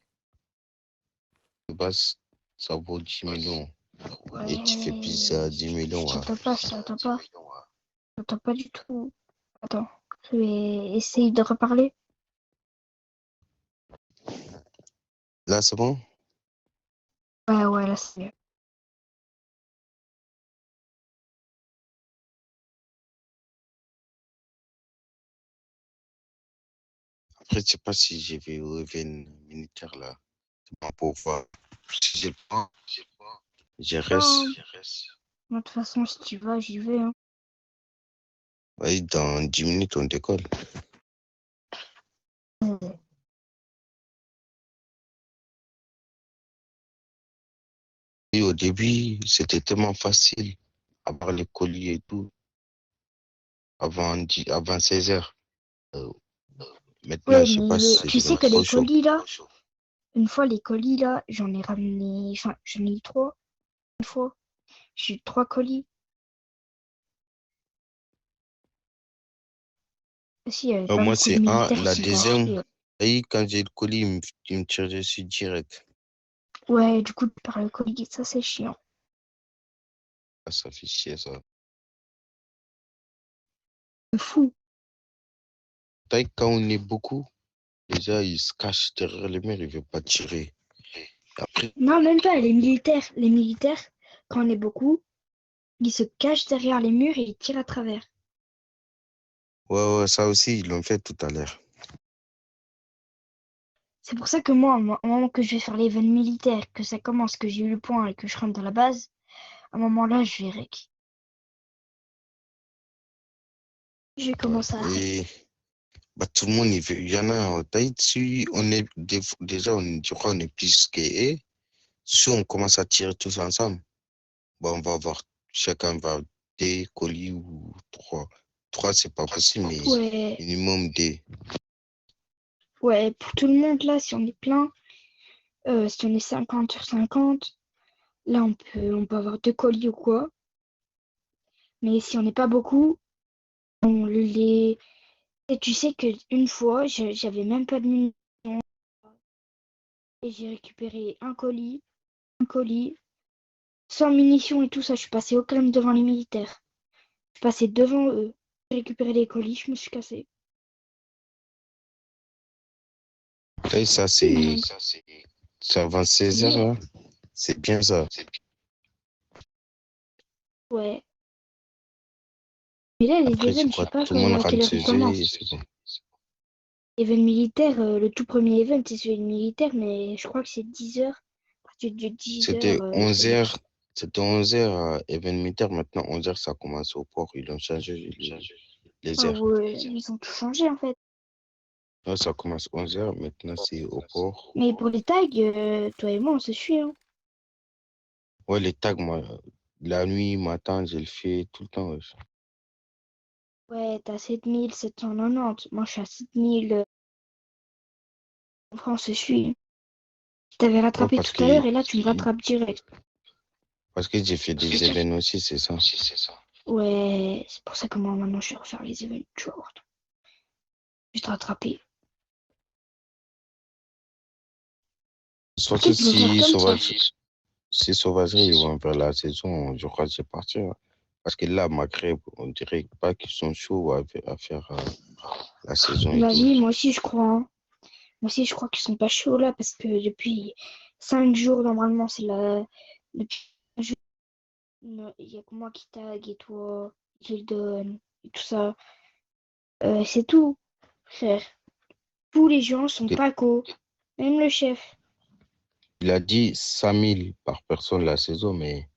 De base, ça vaut 10 millions. Et tu fais plus à 10 millions. Je Hein. t'entends pas, je t'entends pas. Je t'entends pas du tout. Attends, je vais essayer de reparler. Là, c'est bon? Ouais, là c'est mieux. Après, je sais pas si j'ai vu au événement militaire là. C'est pas pour voir. Si j'ai pas, je reste. Non, de toute façon, si tu vas, j'y vais. Hein. Oui, dans 10 minutes, on décolle. Et au début, c'était tellement facile. Avoir les colis et tout. Avant 16 heures. Maintenant, Ouais, je sais pas si mais c'est tu sais devenu que trop les chaud. colis là, une fois les colis là, j'en ai ramené, enfin, j'en ai eu 3. Une fois, j'ai eu 3 colis. Aussi, il n'y avait pas Moi, beaucoup de c'est un. militaires La qui sont deuxième, partis. et quand j'ai le colis, il me tire dessus direct. Ouais, du coup, tu perds le colis, ça c'est chiant. Ah, ça fait chier, ça. C'est fou. Taille, quand on est beaucoup, déjà, il se cache derrière les murs, il veut pas tirer. Après, Non, même pas, les militaires. Les militaires, quand on est beaucoup, ils se cachent derrière les murs et ils tirent à travers. ouais, ça aussi, ils l'ont fait tout à l'heure. C'est pour ça que moi, au moment que je vais faire l'event militaire, que ça commence, que j'ai eu le point et que je rentre dans la base, à un moment-là, je vais rec. Je vais Ouais. commencer à rec. Et bah, tout le monde, il y en a, taille, si on est, déjà, je crois, on est plus qu'eux. Si on commence à tirer tous ensemble, bah, on va avoir, chacun va deux colis ou trois. Trois, c'est pas possible, mais Ouais, minimum deux. ouais, pour tout le monde, là, si on est plein, si on est 50 sur 50, là, on peut avoir 2 colis ou quoi. Mais si on n'est pas beaucoup, on les... Et tu sais qu'une fois, j'avais même pas de munitions et j'ai récupéré un colis, sans munitions et tout ça. Je suis passée au calme devant les militaires. Je suis passée devant eux. J'ai récupéré les colis, je me suis cassée. Taille, Mhm. c'est avant 16 heures, là. C'est bien ça. Ouais. Mais là, les Après, tu events, je sais crois, pas tout le monde à quelle rentre heure ils chez eux et commencent. c'est bon. Event militaire, le tout premier event, c'est celui de militaire, mais je crois que c'est 10 heures. À partir de 10 C'était heures, 11 heures. C'était 11 heures, événement militaire. Maintenant, 11 heures, ça commence au port. Ils ont changé les ah heures. ouais, ils ont tout changé en fait. Là, ça commence 11 heures. Maintenant, c'est au port. Mais pour les tags, toi et moi, on se suit, hein. Ouais, les tags, moi, la nuit, matin, je le fais tout le temps. Ouais. Ouais, t'as 7790. Moi, je suis à 7000. Enfin, on se suit. Je t'avais Ouais, rattrapé tout à l'heure et là, tu me rattrapes direct. parce que j'ai fait des événements aussi, c'est ça. Ouais, c'est pour ça que moi, maintenant, je vais refaire les événements. Tu vas voir. Je vais te rattraper. Surtout Peut-être me faire comme ça. si Sauvagerie, ils vont faire la saison, je crois que c'est parti. Ouais. Parce que là, Maghreb, on dirait pas qu'ils sont chauds à faire la saison et tout. Vas-y, moi aussi, je crois, hein. Moi aussi, je crois qu'ils sont pas chauds là parce que depuis 5 jours, normalement, c'est la. Depuis 5 jours, il y a que moi qui tag et toi, Gildon et tout ça. C'est tout, frère. Tous les gens sont Et pas co. Même le chef. il a dit 5 000 par personne la saison, mais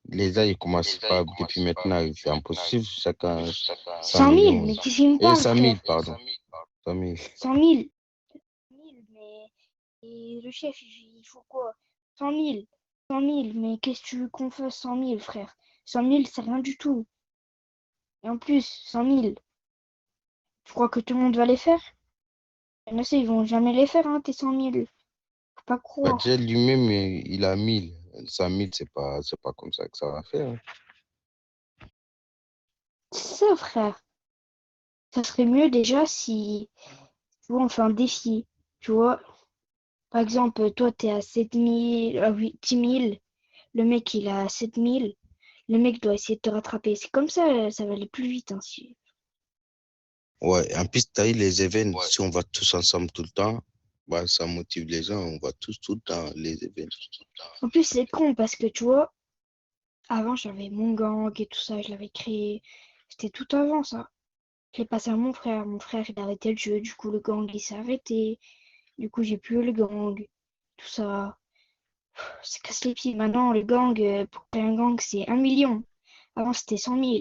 les gars, ils commencent pas depuis maintenant. C'est impossible, chacun 100 100 000, millions. mais qu'est-ce qu'il me Et parle, 100 000, frère? pardon. 100 000. 100 000. 100 000, mais. Et le chef, il faut quoi? 100 000. 100 000, mais qu'est-ce que tu veux qu'on fasse 100 000, frère? 100 000, c'est rien du tout. Et en plus, 100 000, tu crois que tout le monde va les faire? Il y en a, ils vont jamais les faire, hein, tes 100 000. Faut pas Bah, croire. déjà, lui-même, il a 1000. 100 000, c'est pas comme ça que ça va faire. C'est ça, frère. Ça serait mieux déjà si, tu vois, on fait un défi. Tu vois, par exemple, toi, t'es à 7 000, oui, 10 000. Le mec, il a 7 000. Le mec doit essayer de te rattraper. C'est comme ça va aller plus vite, hein, Ouais, en plus, t'as eu les événements. Si on va tous ensemble tout le temps, bah, ça motive les gens. On va tous tout le temps les événements. En plus, c'est con parce que, tu vois, avant, j'avais mon gang et tout ça, je l'avais créé. C'était tout avant, ça. Je l'ai passé à mon frère. Mon frère, il a arrêté le jeu. Du coup, le gang, il s'est arrêté. Du coup, j'ai plus le gang. Tout ça. Ça casse les pieds. Maintenant, le gang, pour créer un gang, c'est 1 million. Avant, c'était 100 000.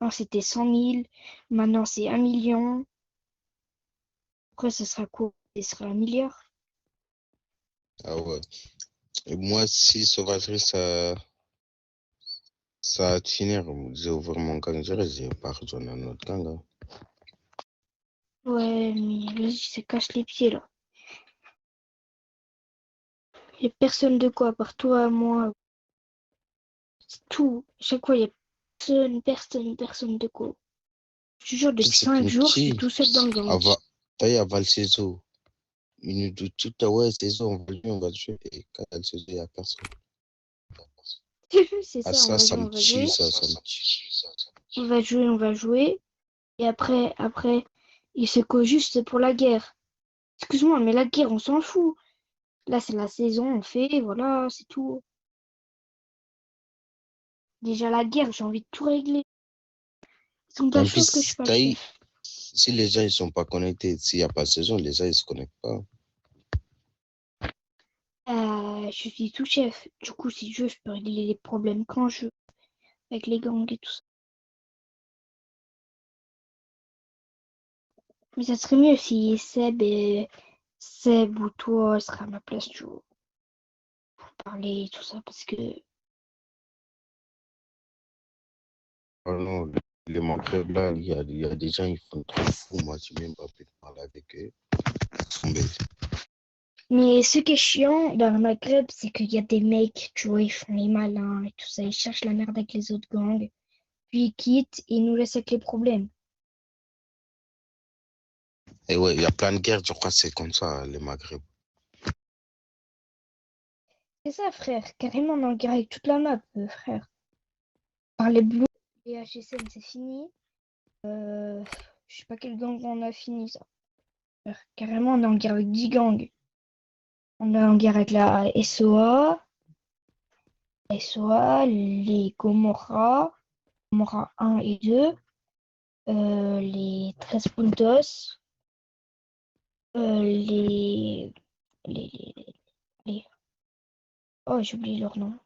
Avant, c'était 100 000. Maintenant, c'est 1 million. Après, ça sera quoi? Ça sera 1 milliard. Ah ouais. Et moi, si Sauvagerie, ça va finir, j'ai ouvert mon gang direct, j'ai pas rejoindre un autre gang. Hein. Ouais, mais vas-y, ça casse les pieds, là. Il n'y a personne de quoi, à part toi, moi. C'est tout. Chaque fois, il y a personne de quoi. Je te jure, Puis depuis c'est 5 tout jours, je suis petit. tout seul dans le gang. T'as eu à Valseso, Ils nous disent tout à ouais, c'est ça, on va le jouer. Et quand elle se dit, il n'y a personne. C'est Ah, ça, on ça va jouer, me on va jouer. tue, ça me tue. On va jouer, on va jouer. Et après, il se cause juste pour la guerre. Excuse-moi, mais la guerre, on s'en fout. Là, c'est la saison, on fait, voilà, c'est tout. Déjà, la guerre, j'ai envie de tout régler. Ils sont pas En chauds que je plus, suis pas le chef. si les gens ne sont pas connectés, s'il n'y a pas de saison, les gens ne se connectent pas. Je suis tout chef. Du coup, si je veux, je peux régler les problèmes quand je veux. Avec les gangs et tout ça. Mais ça serait mieux si Seb ou toi seraient à ma place, tu vois, pour parler et tout ça. Parce que Oh non, les Maghreb, là, il y a des gens, ils font trop fou. Moi, je n'ai même pas pu parler avec eux. Ils sont bêtes. Mais ce qui est chiant dans le Maghreb, c'est qu'il y a des mecs, tu vois, ils font les malins et tout ça. Ils cherchent la merde avec les autres gangs. Puis ils quittent et ils nous laissent avec les problèmes. Et ouais, il y a plein de guerres, je crois que c'est comme ça, les Maghreb. C'est ça, frère. Carrément, on est en guerre avec toute la map, frère. Par les bleus, les HSN, c'est fini. Je sais pas quel gang on a fini, ça. Frère, carrément, on est en guerre avec 10 gangs. On est en guerre avec la SOA, les Gomorrah 1 et 2, les 13 Puntos, les, les, les- Oh, j'ai oublié leur nom.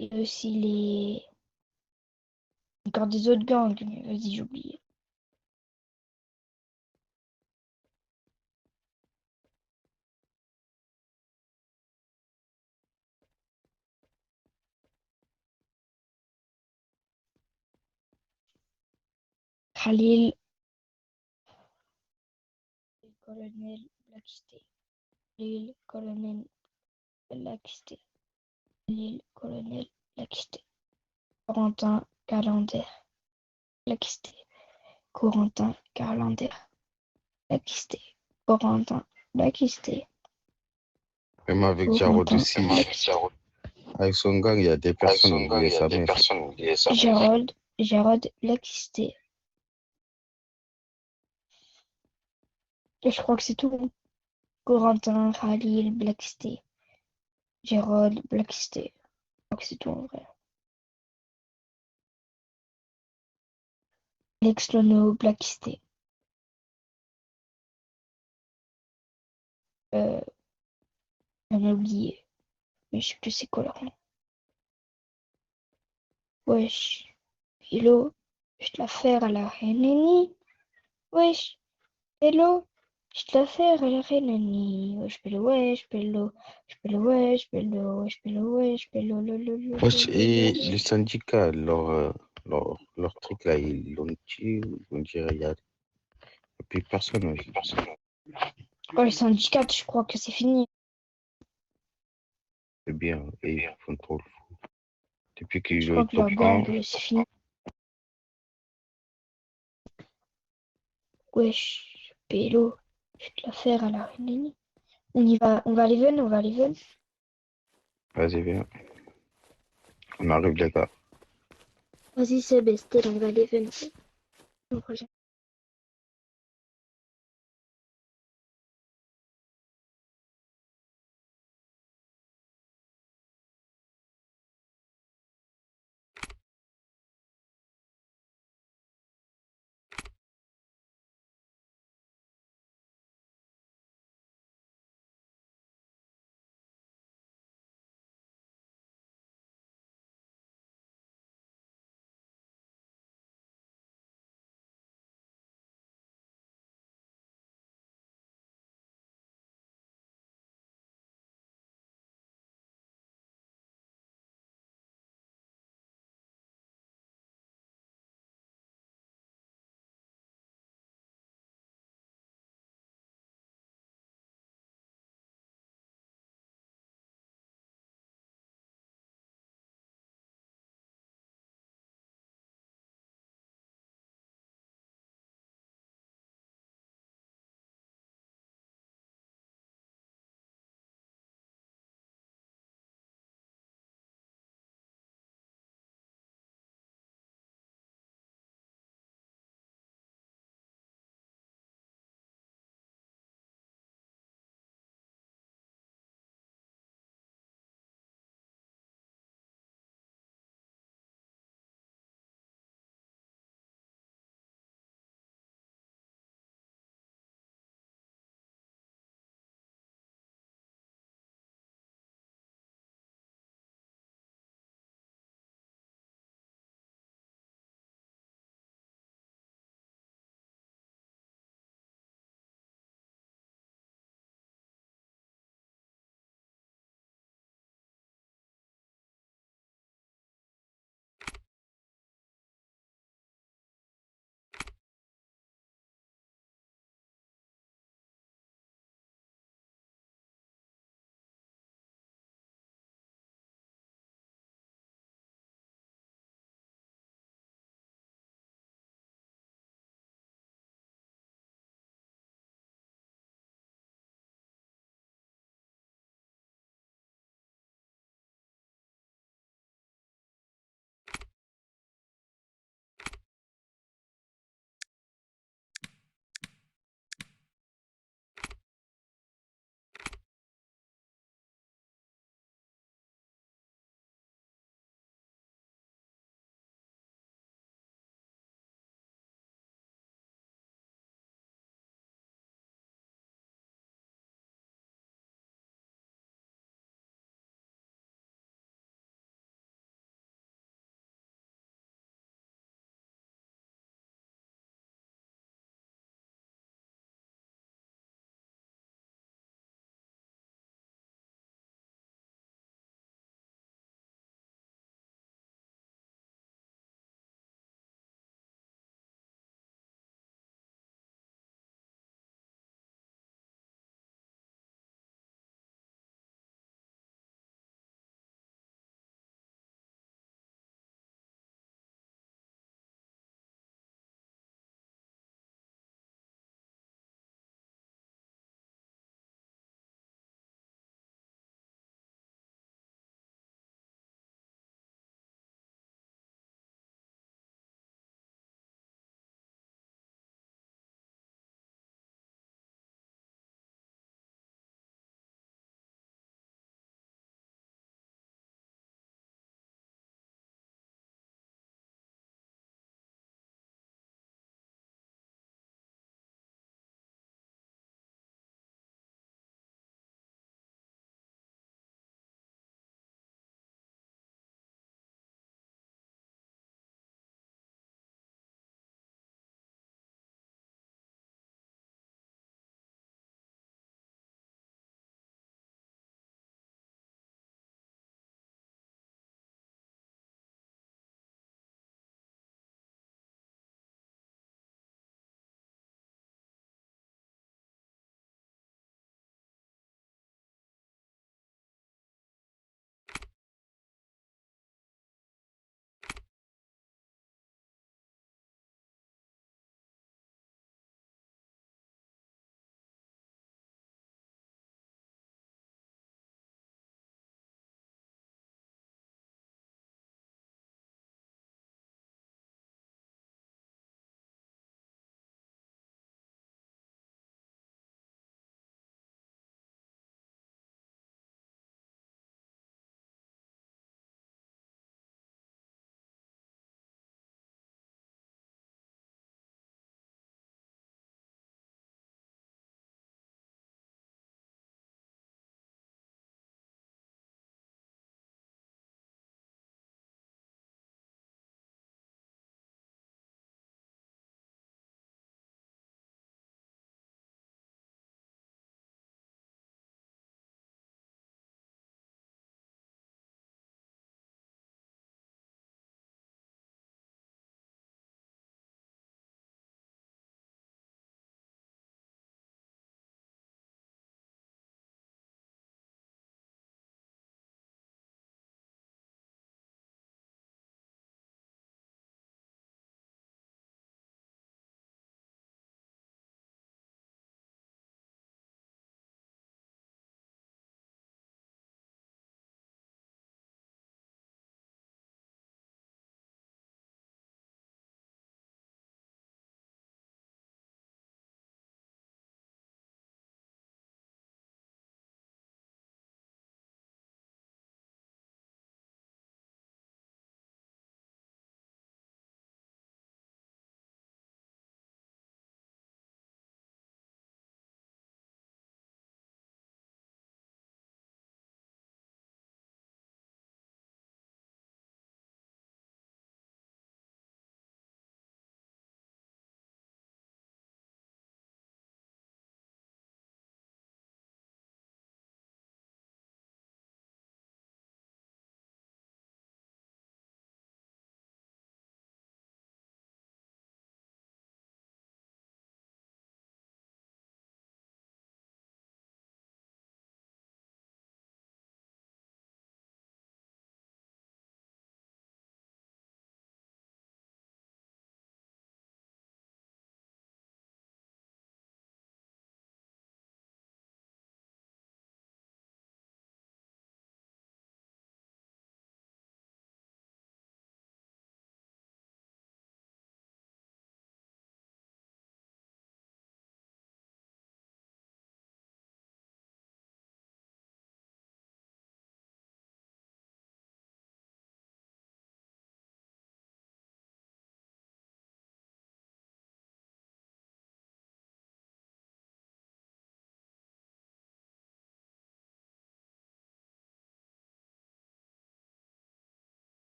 Et aussi les... Encore des autres gangs, mais vas-y, j'ai oublié. Khalil, le colonel Blackisté. Khalil, colonel Blackisté. Khalil, colonel Blackisté. Corentin, Calendaire. Blackisté. Corentin, Calendaire. Blackisté. Corentin, Blackisté. Même avec Jarod aussi. Avec son gang, il y a des personnes oubliées sa mère. Jarod, Blackisté. Et je crois que c'est tout. Corentin, Khalil, Blackisté. Jarod, Blackisté. Je crois que c'est tout en vrai. Alex Lono, Blackisté. J'en ai oublié. Mais je sais plus c'est quoi leur nom. Wesh. Hello. Je te la faire à la Renani. Wesh. Hello. Je te la faire à la Renani. Wesh, pélo, wesh, pélo. Je pélo, wesh, pélo, wesh, pélo, wesh, pélo, Wesh, et le syndicat, leur truc là, ils l'ont tué, on dirait, il n'y a plus personne aussi. Oh, les syndicats, je crois que c'est fini. C'est bien, et ils font trop le fou. Depuis qu'ils Je ont crois eu que leur top 1, gang, c'est fini. Wesh, pélo. Je vais te la faire à la Renani. On y va, on va à l'Even, on va à l'Even. vas-y, viens. On arrive, les gars. Vas-y, c'est besté, on va à l'Even.